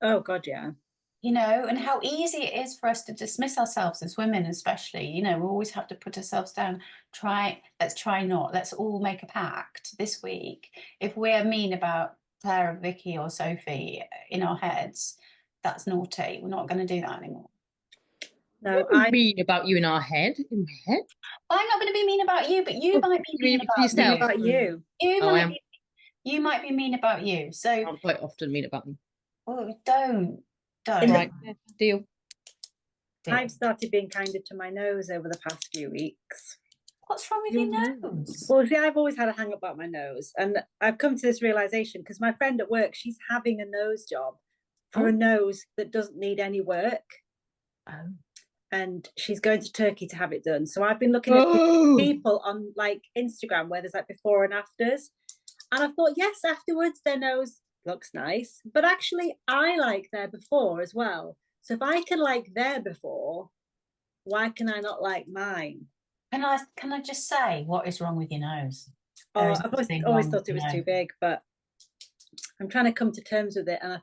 S3: Oh God, yeah.
S2: You know, and how easy it is for us to dismiss ourselves as women, especially. You know, we always have to put ourselves down. Let's try not. Let's all make a pact this week. If we're mean about Claire, Vicky, or Sophie in our heads, that's naughty. We're not going to do that anymore.
S3: No,
S1: I'm mean about you in our head. In my head.
S2: I'm not going to be mean about you, but you might be mean about
S3: you.
S2: You might be mean about you. So
S1: I'm quite often mean about me.
S2: Oh, don't.
S1: Right, deal.
S3: I've started being kinder to my nose over the past few weeks.
S2: What's wrong with your nose?
S3: Well, see, I've always had a hang up about my nose, and I've come to this realization because my friend at work, she's having a nose job for a nose that doesn't need any work.
S1: Oh.
S3: And she's going to Turkey to have it done. So I've been looking at people on like Instagram where there's like before and afters. And I thought, yes, afterwards their nose looks nice. But actually I like their before as well. So if I can like their before, why can I not like mine?
S2: Can I just say what is wrong with your nose?
S3: Oh, I've always thought it was too big, but I'm trying to come to terms with it. And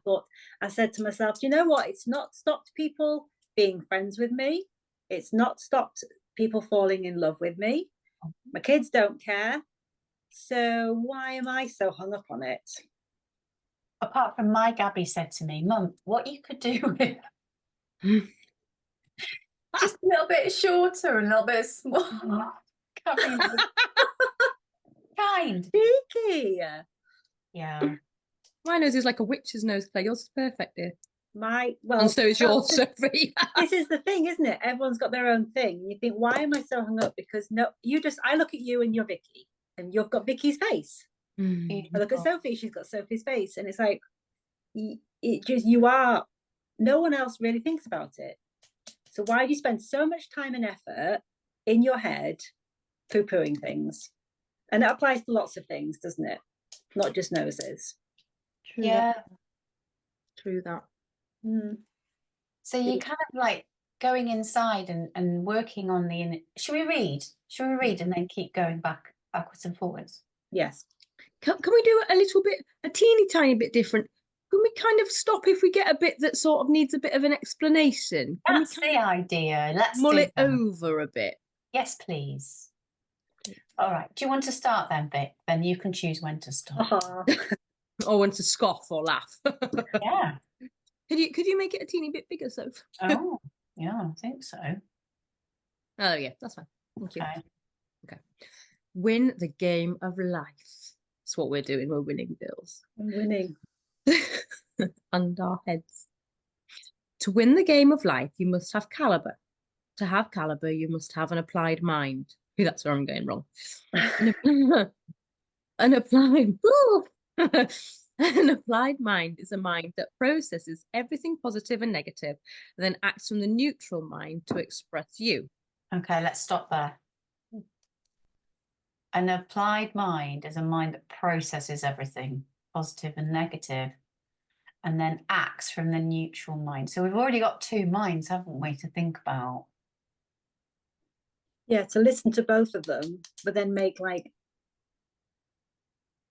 S3: I said to myself, you know what? It's not stopped people being friends with me. It's not stopped people falling in love with me. My kids don't care. So why am I so hung up on it?
S2: Apart from my Gabby said to me, Mum, what you could do with just a little bit shorter and a little bit smaller. Kind.
S3: Cheeky.
S2: Yeah.
S1: My nose is like a witch's nose, Claire. Yours is perfect, dear.
S3: And
S1: so is yours, Sophie.
S3: This is the thing, isn't it? Everyone's got their own thing. You think, why am I so hung up? Because I look at you and you're Vicky, and you've got Vicky's face. I look at Sophie, she's got Sophie's face, and it's like, no one else really thinks about it. So why do you spend so much time and effort in your head poo-pooing things? And that applies to lots of things, doesn't it? Not just noses.
S1: True that.
S2: So you kind of like going inside and working on should we read and then keep going backwards and forwards?
S3: Yes.
S1: Can we do it a teeny tiny bit different? Can we kind of stop if we get a bit that sort of needs a bit of an explanation?
S2: That's the idea. Let's
S1: mull it over a bit.
S2: Yes, please. All right. Do you want to start then, Vic? Then you can choose when to start.
S3: Aw.
S1: Or when to scoff or laugh.
S2: Yeah.
S1: Could you make it a teeny bit bigger, Soph?
S2: Oh, yeah, I think so.
S1: Oh yeah, that's fine. Thank you.
S2: Okay.
S1: Win the game of life. That's what we're doing. We're winning, girls.
S3: I'm winning.
S1: And our heads. To win the game of life, you must have caliber. To have caliber, you must have an applied mind. That's where I'm going wrong. An applied an applied mind is a mind that processes everything positive and negative, and then acts from the neutral mind to express you.
S2: Okay, let's stop there. An applied mind is a mind that processes everything, positive and negative, and then acts from the neutral mind. So we've already got two minds, haven't we, to think about?
S3: Yeah, to listen to both of them, but then make like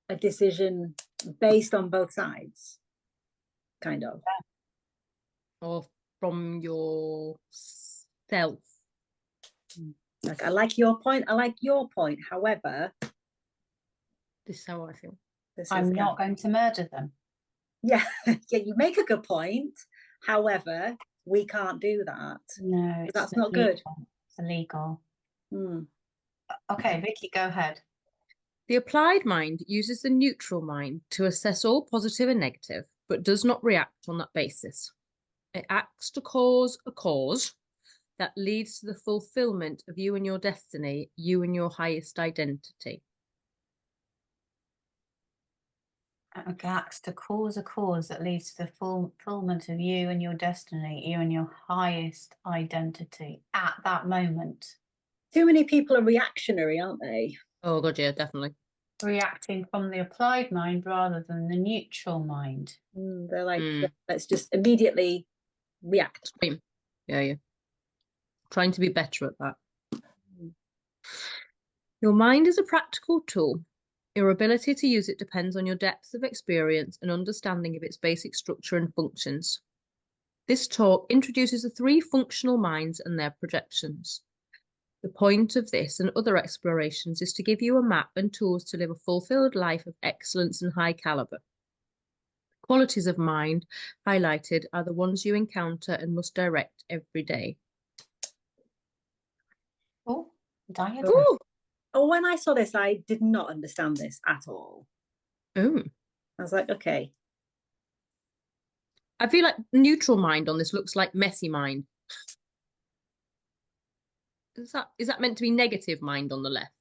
S3: a decision based on both sides, kind of.
S1: Or from yourself.
S3: Like, I like your point. I like your point. However,
S1: This is how I feel.
S3: this
S2: I'm
S3: is
S2: not going to murder them.
S3: Yeah, yeah. You make a good point. However, we can't do that.
S2: No,
S3: That's not good.
S2: It's illegal.
S3: Hmm.
S2: Okay, Vicky, go ahead.
S1: The applied mind uses the neutral mind to assess all positive and negative, but does not react on that basis. It acts to cause a cause that leads to the fulfillment of you and your destiny, you and your highest identity.
S2: It acts to cause a cause that leads to the fulfillment of you and your destiny, you and your highest identity at that moment.
S3: Too many people are reactionary, aren't they?
S1: Oh God, yeah, definitely.
S2: Reacting from the applied mind rather than the neutral mind.
S3: They're like, let's just immediately react.
S1: Scream. Yeah, yeah. Trying to be better at that. Your mind is a practical tool. Your ability to use it depends on your depth of experience and understanding of its basic structure and functions. This talk introduces the three functional minds and their projections. The point of this and other explorations is to give you a map and tools to live a fulfilled life of excellence and high caliber. Qualities of mind highlighted are the ones you encounter and must direct every day.
S2: Oh, diagram.
S1: Ooh.
S3: Oh, when I saw this, I did not understand this at all.
S1: Ooh.
S3: I was like, okay.
S1: I feel like neutral mind on this looks like messy mind. Is that meant to be negative mind on the left?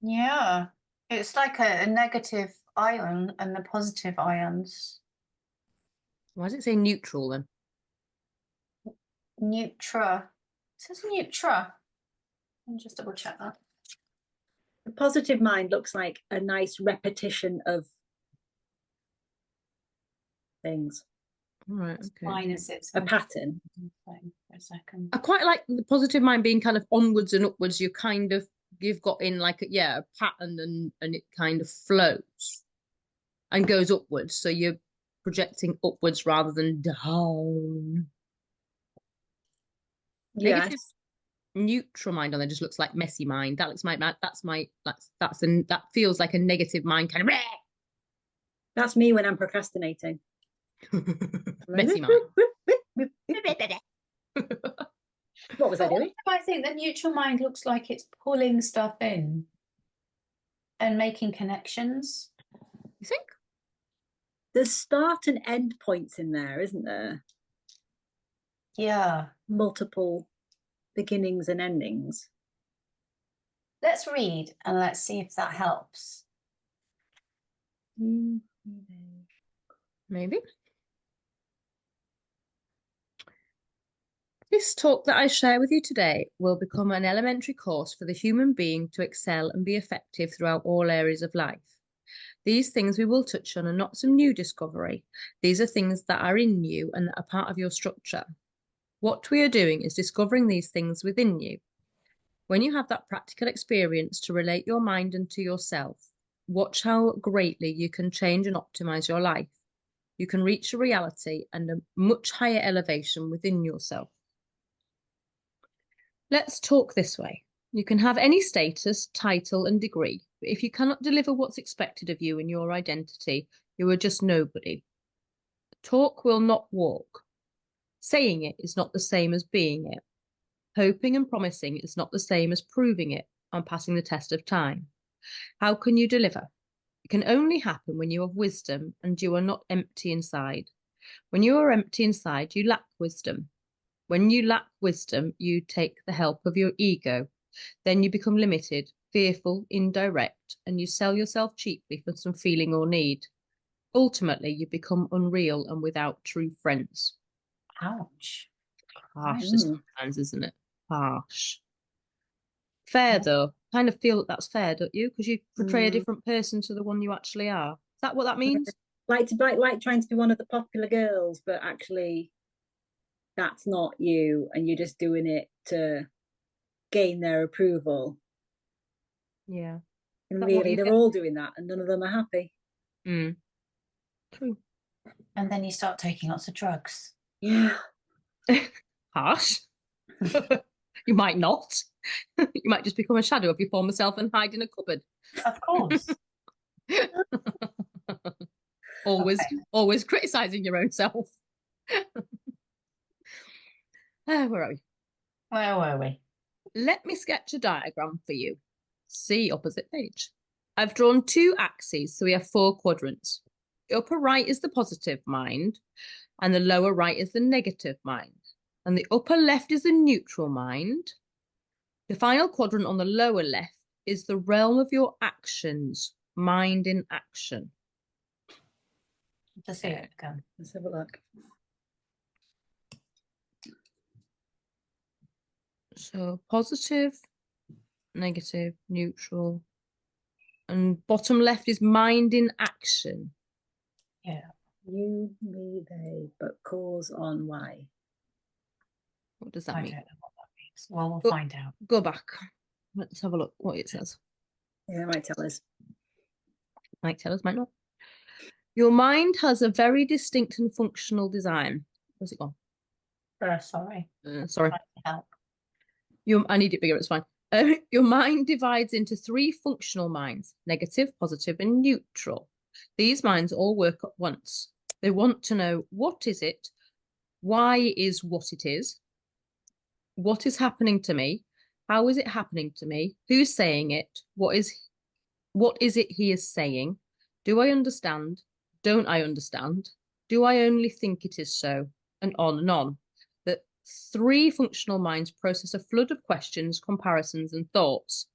S2: Yeah, it's like a negative ion and the positive ions.
S1: Why does it say neutral then?
S2: Neutra. It says neutra. I'll just double check that.
S3: The positive mind looks like a nice repetition of things.
S1: Right, okay.
S2: Minuses.
S3: A pattern.
S2: For a second.
S1: I quite like the positive mind being kind of onwards and upwards. You've got in like a pattern and it kind of flows and goes upwards. So you're projecting upwards rather than down.
S3: Yes.
S1: Negative neutral mind on there just looks like messy mind. That feels like a negative mind kind of
S3: That's me when I'm procrastinating.
S1: messy mind.
S3: What was I doing?
S2: I think the neutral mind looks like it's pulling stuff in and making connections.
S1: You think?
S3: There's start and end points in there, isn't there?
S2: Yeah.
S3: Multiple beginnings and endings.
S2: Let's read and let's see if that helps.
S1: Maybe. This talk that I share with you today will become an elementary course for the human being to excel and be effective throughout all areas of life. These things we will touch on are not some new discovery. These are things that are in you and that are part of your structure. What we are doing is discovering these things within you. When you have that practical experience to relate your mind into yourself, watch how greatly you can change and optimize your life. You can reach a reality and a much higher elevation within yourself. Let's talk this way. You can have any status, title, and degree, but if you cannot deliver what's expected of you in your identity, you are just nobody. Talk will not walk. Saying it is not the same as being it. Hoping and promising is not the same as proving it and passing the test of time. How can you deliver? It can only happen when you have wisdom and you are not empty inside. When you are empty inside, you lack wisdom. When you lack wisdom, you take the help of your ego. Then you become limited, fearful, indirect, and you sell yourself cheaply for some feeling or need. Ultimately, you become unreal and without true friends.
S4: Ouch.
S1: Harsh
S3: Mm.
S1: sometimes, isn't it? Harsh. Fair though. Kind of feel that that's fair, don't you? Because you portray a different person to the one you actually are. Is that what that means?
S3: Like trying to be one of the popular girls, but actually that's not you, and you're just doing it to gain their approval.
S1: Yeah.
S3: And
S1: That what
S3: really,
S1: you
S3: they're
S1: get?
S3: all doing that, and none of them are happy.
S1: Mm. True.
S4: And then you start taking lots of drugs.
S3: Yeah.
S1: Harsh. You might not. You might just become a shadow of your former self and hide in a cupboard.
S4: Of course.
S1: Always,
S4: Okay.
S1: always criticizing your own self. Where are we?
S4: Where were we?
S1: Let me sketch a diagram for you. See opposite page. I've drawn two axes, so we have four quadrants. The upper right is the positive mind, and the lower right is the negative mind. And the upper left is the neutral mind. The final quadrant on the lower left is the realm of your actions, mind in action.
S4: To see it again.
S3: Let's have a look.
S1: So positive, negative, neutral. And bottom left is mind in action.
S4: Yeah.
S3: You, me, they, but cause on why.
S1: What does that
S4: I
S1: mean?
S4: don't know what that means. Well, we'll
S1: Go-
S4: find out.
S1: Go back. Let's have a look what it says.
S3: Yeah, it might tell us.
S1: Might tell us, might not. Your mind has a very distinct and functional design. Where's it gone?
S4: Sorry.
S1: Sorry.
S4: Trying to help.
S1: I need it bigger, it's fine. Your mind divides into three functional minds, negative, positive, and neutral. These minds all work at once. They want to know what is it, why is what it is, what is happening to me, how is it happening to me, who's saying it, what is it he is saying, do I understand, don't I understand, do I only think it is so, and on and on. That three functional minds process a flood of questions, comparisons, and thoughts.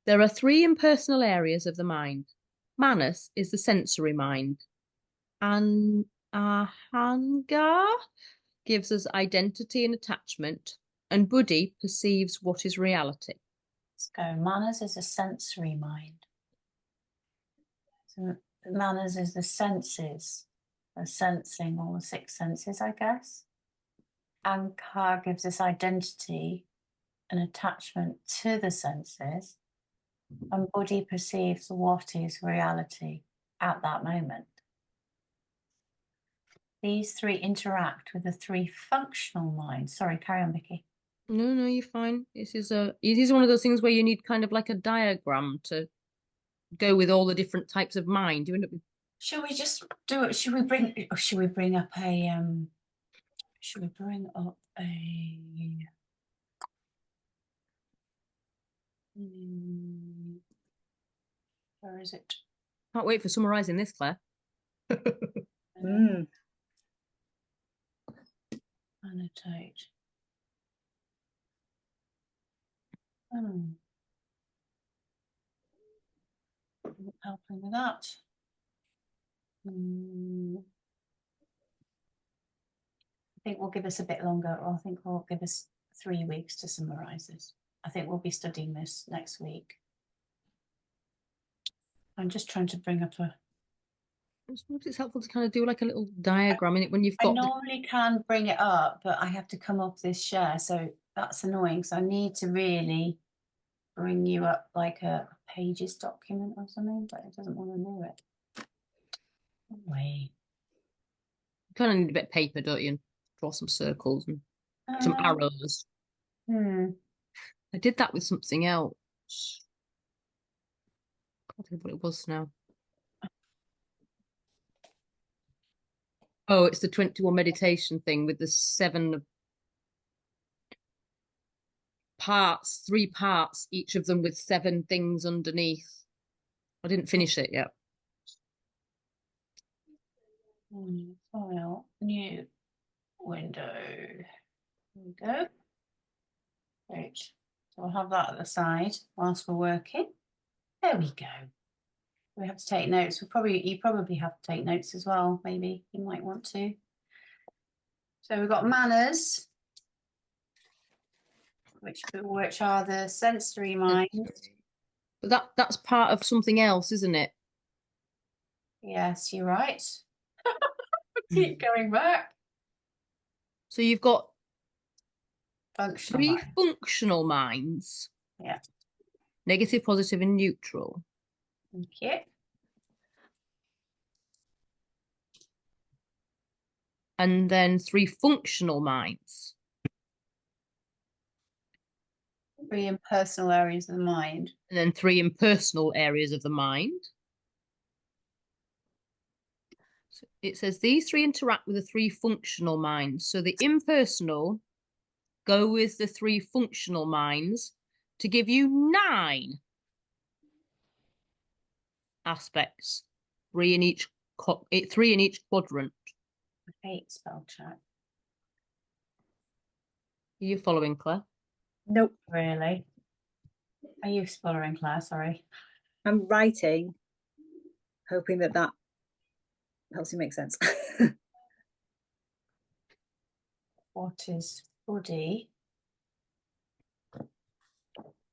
S1: There are three impersonal areas of the mind. Manas is the sensory mind. And Ahanga gives us identity and attachment, and Buddhi perceives what is reality.
S4: Let's go. Manners is a sensory mind. So manners is the senses, the sensing, all the six senses, I guess. Ankar gives us identity and attachment to the senses. And Buddhi perceives what is reality at that moment. These three interact with the three functional minds. Sorry, carry on, Vicky.
S1: No, you're fine. It is one of those things where you need kind of like a diagram to go with all the different types of mind. You end up with
S4: Should we just do it? Should we bring up a should we bring up a where is it?
S1: can't wait for summarizing this, Claire.
S3: Mm.
S4: Annotate. Helping with that. I think we'll give us a bit longer, or I think we'll give us 3 weeks to summarize this. I think we'll be studying this next week. I'm just trying to bring up a.
S1: It's helpful to kind of do like a little diagram in it when you've
S4: I
S1: got
S4: normally can bring it up, but I have to come off this share, so that's annoying. So I need to really bring you up like a pages document or something, but it doesn't want to do it. Wait.
S1: you kind of need a bit of paper, don't you? And draw some circles and some arrows. I did that with something else. I can't think what it was now. Oh, it's the 21 meditation thing with the 7 parts, 3 parts, each of them with 7 things underneath. I didn't finish it yet.
S4: File, new window. There we go. Great. So we'll have that at the side whilst we're working. There we go. We have to take notes. You probably have to take notes as well. Maybe you might want to. So we've got manners, which are the sensory mind.
S1: But that's part of something else, isn't it?
S4: Yes, you're right. Keep going back.
S1: So you've got
S4: Functional
S1: 3
S4: mind.
S1: functional minds.
S4: Yeah.
S1: Negative, positive, and neutral.
S4: Thank you.
S1: And then 3 functional minds.
S4: 3 impersonal areas of the mind.
S1: And then 3 impersonal areas of the mind. So it says these 3 interact with the 3 functional minds. So the impersonal go with the 3 functional minds to give you 9 aspects, 3 in each quadrant.
S4: I hate spell check.
S1: Are you following, Claire?
S3: Nope.
S4: Really? Are you following, Claire? Sorry.
S3: I'm writing, hoping that helps you make sense.
S4: What is body?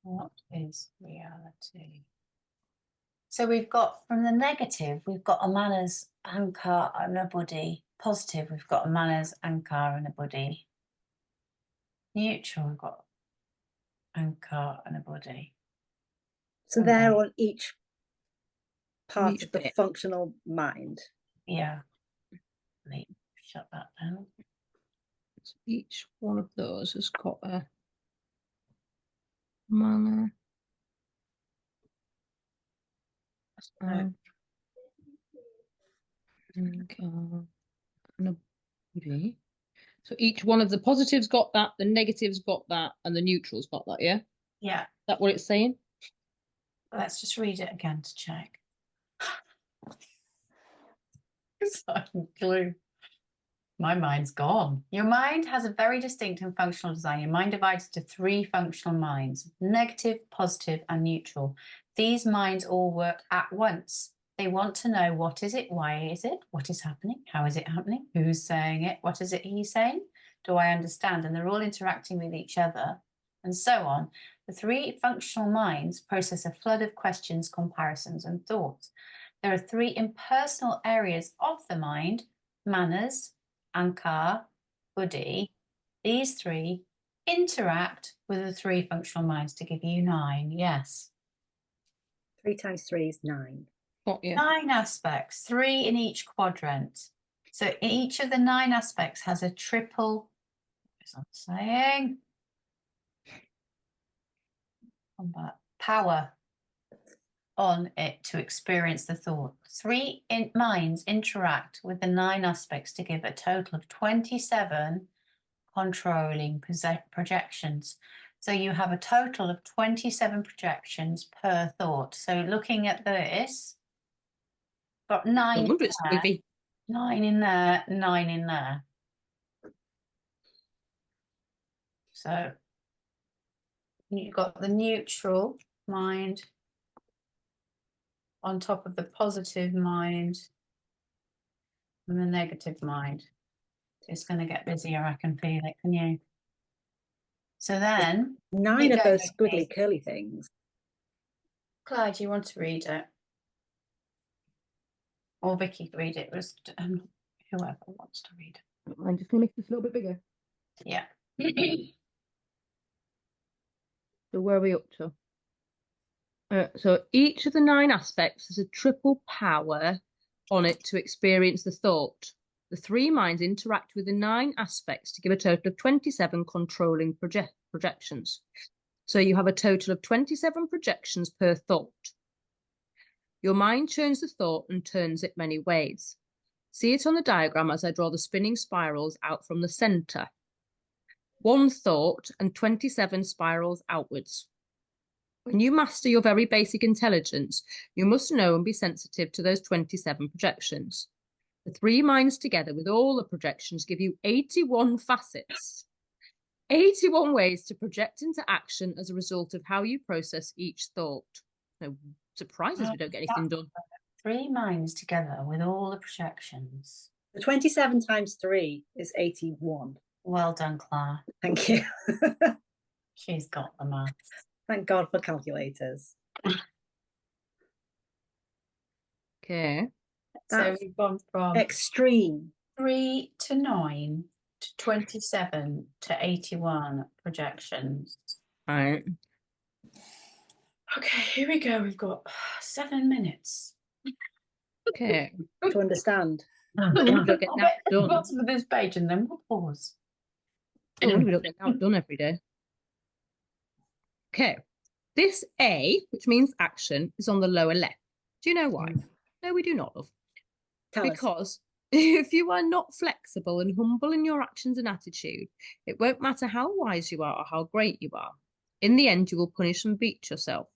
S4: What is reality? So we've got, from the negative, we've got a manners, anchor, and a body. Positive, we've got a manners, anchor, and a body. Neutral, we've got anchor and a body.
S3: So they're on each part
S1: Each
S3: of the
S1: bit.
S3: functional mind.
S4: Yeah. Shut that down.
S1: So each one of those has got a manner. And a body. So each one of the positives got that, the negatives got that, and the neutrals got that, yeah?
S4: Yeah.
S1: Is that what it's saying?
S4: Let's just read it again to check. It's like a clue. My mind's gone. Your mind has a very distinct and functional design. Your mind divides into 3 functional minds: negative, positive, and neutral. These minds all work at once. They want to know, what is it? Why is it? What is happening? How is it happening? Who's saying it? What is it he's saying? Do I understand? And they're all interacting with each other, and so on. The 3 functional minds process a flood of questions, comparisons, and thoughts. There are 3 impersonal areas of the mind: manners, anchor, buddhi. These 3 interact with the 3 functional minds to give you 9. Yes.
S3: 3 times 3 is 9.
S1: Got you.
S4: 9 aspects, 3 in each quadrant. So each of the 9 aspects has a triple, as I'm saying, power on it to experience the thought. 3 minds interact with the 9 aspects to give a total of 27 controlling projections. So you have a total of 27 projections per thought. So looking at this, got 9
S1: No wonder it's
S4: there,
S1: squeaky.
S4: 9 in there, 9 in there. So you've got the neutral mind on top of the positive mind and the negative mind. It's going to get busier, I can feel it, can you? So then
S3: 9 of
S4: go,
S3: those
S4: Vicky.
S3: squiggly curly things.
S4: Clyde, do you want to read it? Or Vicky read it? Just whoever wants to read it.
S1: I'm just going to make this a little bit bigger.
S4: Yeah.
S1: So where are we up to? So each of the 9 aspects has a triple power on it to experience the thought. The three minds interact with the 9 aspects to give a total of 27 controlling projections. So you have a total of 27 projections per thought. Your mind churns the thought and turns it many ways. See it on the diagram as I draw the spinning spirals out from the center. 1 thought and 27 spirals outwards. When you master your very basic intelligence, you must know and be sensitive to those 27 projections. The three minds together with all the projections give you 81 facets, 81 ways to project into action as a result of how you process each thought. No surprises we don't get anything done.
S4: 3 minds together with all the projections.
S3: The 27 times 3 is 81.
S4: Well done, Claire.
S3: Thank you.
S4: She's got the maths.
S3: Thank God for calculators.
S1: Okay.
S4: So
S3: That's
S4: we've gone from
S3: extreme.
S4: 3 to 9 to 27 to 81 projections.
S1: Right.
S4: Okay, here we go. We've got 7 minutes.
S1: Okay.
S3: To understand.
S1: No wonder we don't get that done.
S4: Bottom of this page, and then we'll pause.
S1: No wonder we don't get that done every day. Okay. This A, which means action, is on the lower left. Do you know why? No, we do not, love.
S3: Tell us.
S1: Because if you are not flexible and humble in your actions and attitude, it won't matter how wise you are or how great you are. In the end, you will punish and beat yourself.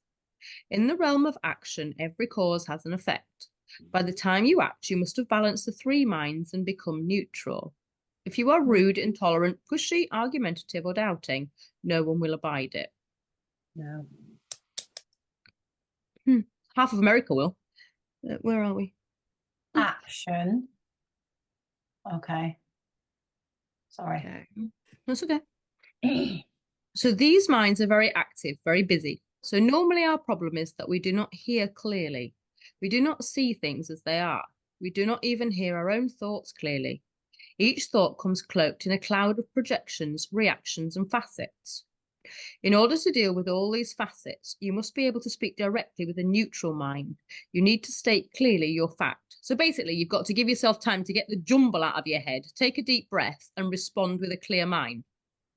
S1: In the realm of action, every cause has an effect. By the time you act, you must have balanced the three minds and become neutral. If you are rude, intolerant, pushy, argumentative, or doubting, no one will abide it.
S3: No.
S1: Half of America will. Where are we?
S4: Action. Okay. Sorry.
S1: Okay. That's okay. So these minds are very active, very busy. So normally our problem is that we do not hear clearly. We do not see things as they are. We do not even hear our own thoughts clearly. Each thought comes cloaked in a cloud of projections, reactions, and facets. In order to deal with all these facets, you must be able to speak directly with a neutral mind. You need to state clearly your fact. So basically, you've got to give yourself time to get the jumble out of your head, take a deep breath, and respond with a clear mind.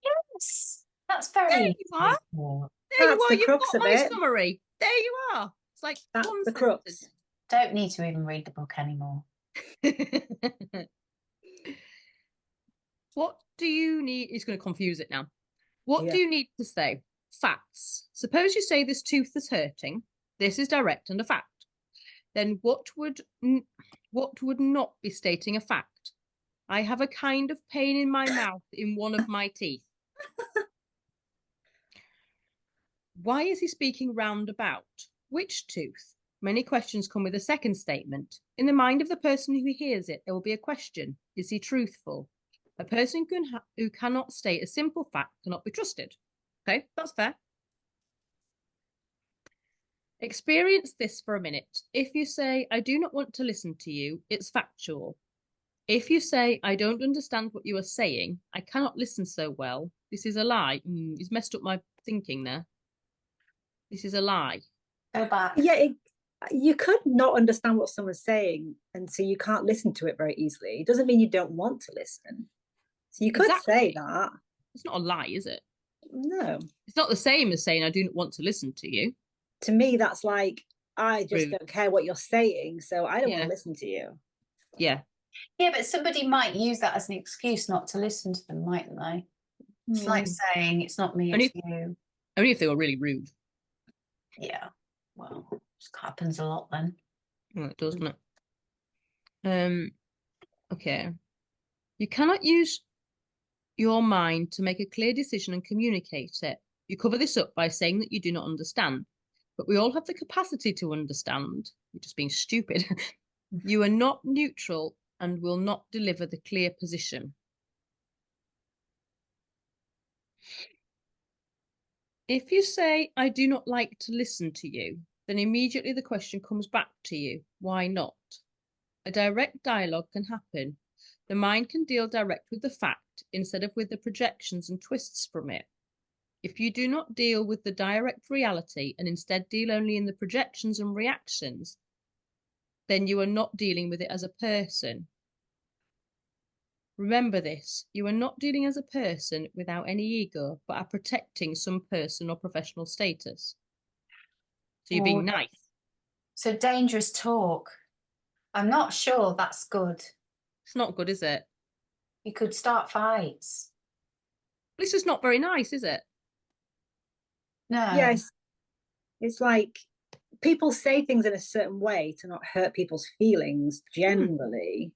S4: Yes, that's very.
S1: There you are. There
S3: That's
S1: you are.
S3: the
S1: You've
S3: crux
S1: got
S3: of
S1: my
S3: it.
S1: summary. There you are. It's like
S3: That's
S1: one
S3: the crux.
S1: sentence.
S4: Don't need to even read the book anymore.
S1: What do you need? It's going to confuse it now. What
S3: Yeah.
S1: do you need to say? Facts. Suppose you say this tooth is hurting. This is direct and a fact. Then what would not be stating a fact? I have a kind of pain in my mouth in one of my teeth. Why is he speaking roundabout? Which tooth? Many questions come with a second statement. In the mind of the person who hears it, there will be a question. Is he truthful? A person who cannot state a simple fact cannot be trusted. Okay, that's fair. Experience this for a minute. If you say, I do not want to listen to you, it's factual. If you say, I don't understand what you are saying, I cannot listen so well, this is a lie. He's messed up my thinking there. This is a lie.
S4: Go back.
S3: Yeah, you could not understand what someone's saying, and so you can't listen to it very easily. It doesn't mean you don't want to listen. So you could say that.
S1: It's not a lie, is it?
S3: No.
S1: It's not the same as saying, I do not want to listen to you.
S3: To me, that's like, I just
S1: Rude.
S3: don't care what you're saying, so I don't want
S1: Yeah.
S3: to listen to you.
S1: Yeah.
S4: Yeah, but somebody might use that as an excuse not to listen to them, mightn't they? It's like saying, it's not me, it's you.
S1: Only if they were really rude.
S4: Yeah. Well, it happens a lot then.
S1: Well, it does, doesn't it? Okay. You cannot use your mind to make a clear decision and communicate it. You cover this up by saying that you do not understand. But we all have the capacity to understand. You're just being stupid. You are not neutral and will not deliver the clear position. If you say, I do not like to listen to you, then immediately the question comes back to you. Why not? A direct dialogue can happen. The mind can deal direct with the fact instead of with the projections and twists from it. If you do not deal with the direct reality and instead deal only in the projections and reactions, then you are not dealing with it as a person. Remember this, you are not dealing as a person without any ego, but are protecting some person or professional status. So you're being nice.
S4: So dangerous talk. I'm not sure that's good.
S1: It's not good, is it?
S4: You could start fights.
S1: This is not very nice, is it?
S4: No.
S3: Yes, it's like people say things in a certain way to not hurt people's feelings generally.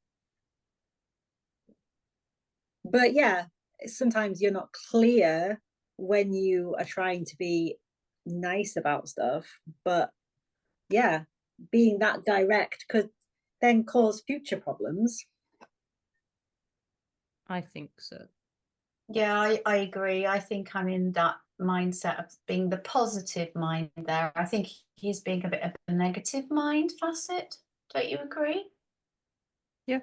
S3: But yeah, sometimes you're not clear when you are trying to be nice about stuff. But yeah, being that direct could then cause future problems.
S1: I think so.
S4: Yeah, I agree. I think I'm in that mindset of being the positive mind there. I think he's being a bit of a negative mind facet. Don't you agree?
S1: Yeah.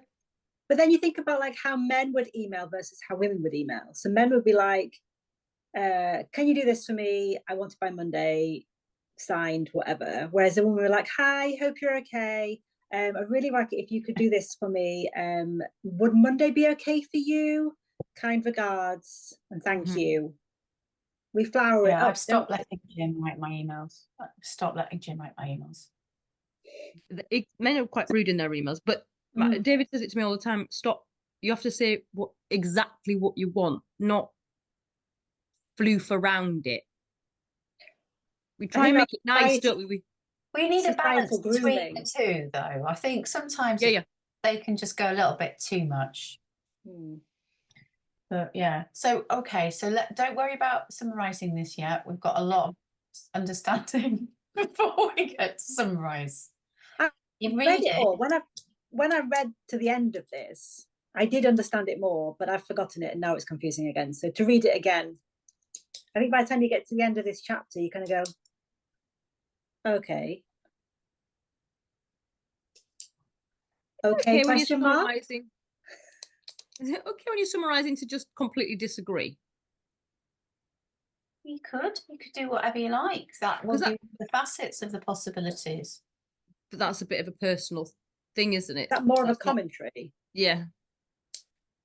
S3: But then you think about like how men would email versus how women would email. So men would be like, can you do this for me? I want it by Monday, signed, whatever. Whereas a woman would be like, hi, hope you're okay. I'd really like it if you could do this for me. Would Monday be okay for you? Kind regards and thank you. We flower it
S4: Yeah,
S3: up.
S4: I've stopped letting Jim write my emails. I've stopped letting Jim write my emails.
S1: Men are quite rude in their emails, but David says it to me all the time. Stop. You have to say exactly what you want, not floof around it. We try and make it nice, don't we?
S4: We need a balance
S3: societal
S4: between
S3: grooming.
S4: the two, though. I think sometimes
S1: Yeah.
S4: they can just go a little bit too much. But yeah, so okay, so don't worry about summarising this yet. We've got a lot of understanding before we get to summarise. You
S3: read it all. When I read to the end of this, I did understand it more, but I've forgotten it and now it's confusing again. So to read it again, I think by the time you get to the end of this chapter, you kind of go, okay. Okay, question mark?
S1: Is it okay when you're summarising to just completely disagree?
S4: You could do whatever you like. That will be the facets of the possibilities.
S1: But that's a bit of a personal thing, isn't it?
S3: That more of a
S1: That's
S3: commentary.
S1: Yeah.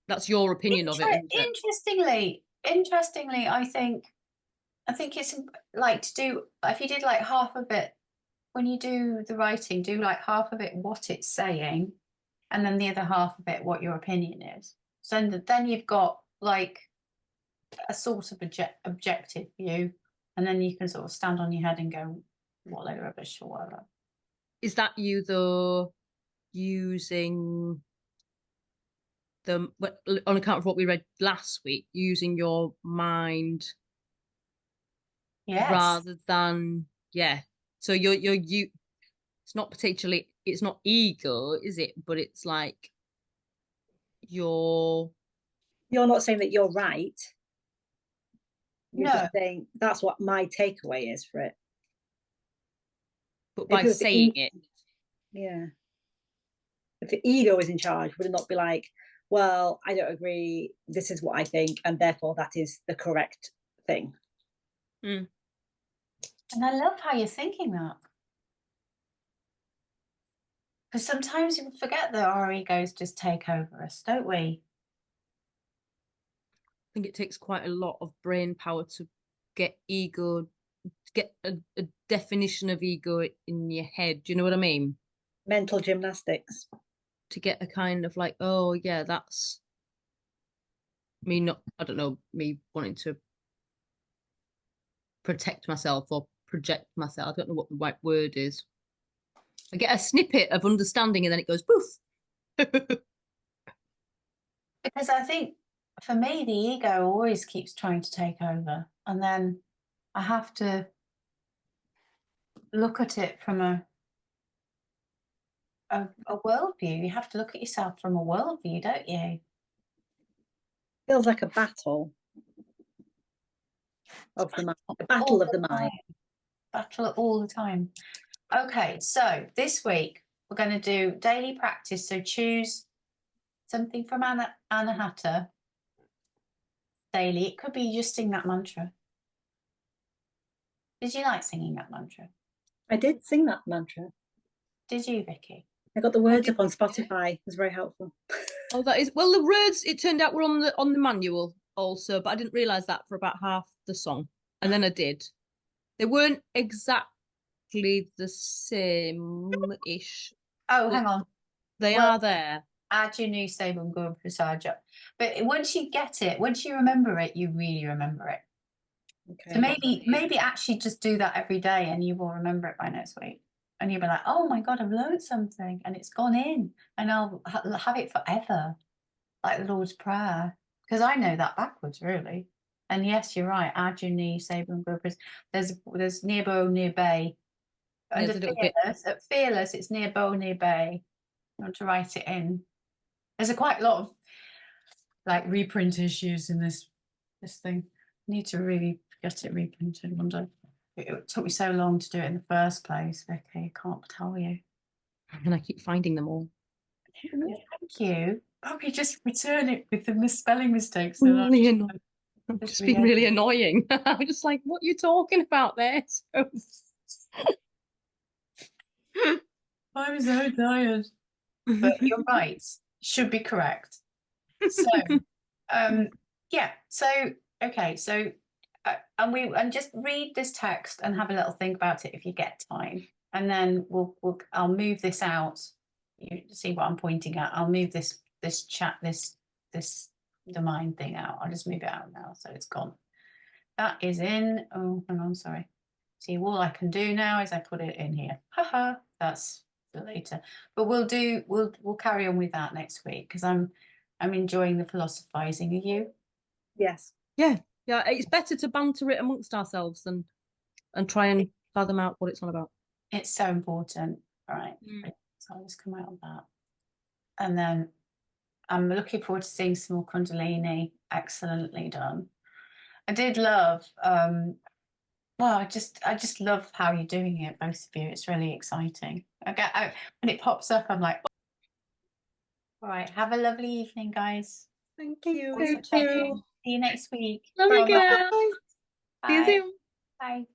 S1: That's your opinion of it, isn't it?
S4: Interestingly, I think it's like to do, if you did like half of it, when you do the writing, do like half of it what it's saying, and then the other half of it what your opinion is. So then you've got like a sort of objective view, and then you can sort of stand on your head and go, what a rubbish or whatever.
S1: Is that you though using on account of what we read last week, using your mind rather than so you it's not particularly, it's not ego, is it? But it's like you're
S3: not saying that you're right. You're
S4: No.
S3: just saying that's what my takeaway is for it.
S1: But by saying it.
S3: Yeah. If the ego is in charge, would it not be like, well, I don't agree, this is what I think, and therefore that is the correct thing?
S4: And I love how you're thinking that. Because sometimes we forget that our egos just take over us, don't we?
S1: I think it takes quite a lot of brain power to get ego, to get a definition of ego in your head. Do you know what I mean?
S3: Mental gymnastics.
S1: To get a kind of like, oh yeah, that's me not, I don't know, me wanting to protect myself or project myself. I don't know what the right word is. I get a snippet of understanding and then it goes poof.
S4: Because I think for me, the ego always keeps trying to take over. And then I have to look at it from a worldview. You have to look at yourself from a worldview, don't you?
S3: Feels like a battle of the mind. A battle of the mind.
S4: Battle all the time. Okay, so this week we're going to do daily practice. So choose something from Anahata daily. It could be just sing that mantra. Did you like singing that mantra?
S3: I did sing that mantra.
S4: Did you, Vicky?
S3: I got the words up on Spotify. It was very helpful.
S1: Oh, that is well. The words it turned out were on the manual also, but I didn't realize that for about half the song, and then I did. They weren't exactly the same-ish.
S4: Oh,
S1: But
S4: hang on.
S1: they
S4: Well,
S1: are there.
S4: add your new stable and go beside you. But once you get it, once you remember it, you really remember it.
S3: Okay.
S4: So maybe actually just do that every day and you will remember it by next week. And you'll be like, oh my God, I've learned something and it's gone in and I'll have it forever, like the Lord's Prayer. Because I know that backwards, really. And yes, you're right. Add your knee, Sabre and Gopers. There's near bow, near bay.
S1: There's
S4: Under
S1: a little bit.
S4: Fearless, at Fearless, it's near bow, near bay. You want to write it in. There's quite a lot of like reprint issues in this thing. Need to really get it reprinted one day. It took me so long to do it in the first place, Vicky. I can't tell you.
S1: And I keep finding them all.
S4: Thank you. Probably just return it with the misspelling mistakes. So
S1: Really annoying. I've
S4: just
S1: just been really annoying. I'm just like, what are you talking about there?
S4: I'm so tired. But you're right. Should be correct. So, yeah. So, okay. So, and just read this text and have a little think about it if you get time, and then I'll move this out. You see what I'm pointing at? I'll move this the mind thing out. I'll just move it out now, so it's gone. That is in. Oh, hang on, sorry. See, all I can do now is I put it in here. Haha, that's for later. But we'll carry on with that next week because I'm enjoying the philosophizing. Are you?
S3: Yes.
S1: Yeah, it's better to banter it amongst ourselves than and try and fathom out what it's all about.
S4: It's so important. All right. So I'll just come out of that. And then I'm looking forward to seeing some more Kundalini. Excellently done. I did love well, I just love how you're doing it, both of you. It's really exciting. When it pops up, I'm like, all right, have a lovely evening, guys.
S3: Thank
S1: Thank
S3: you.
S1: you.
S4: See you next week.
S1: Lovely
S4: Bye.
S1: girl. See you
S4: Bye.
S1: soon.
S4: Bye.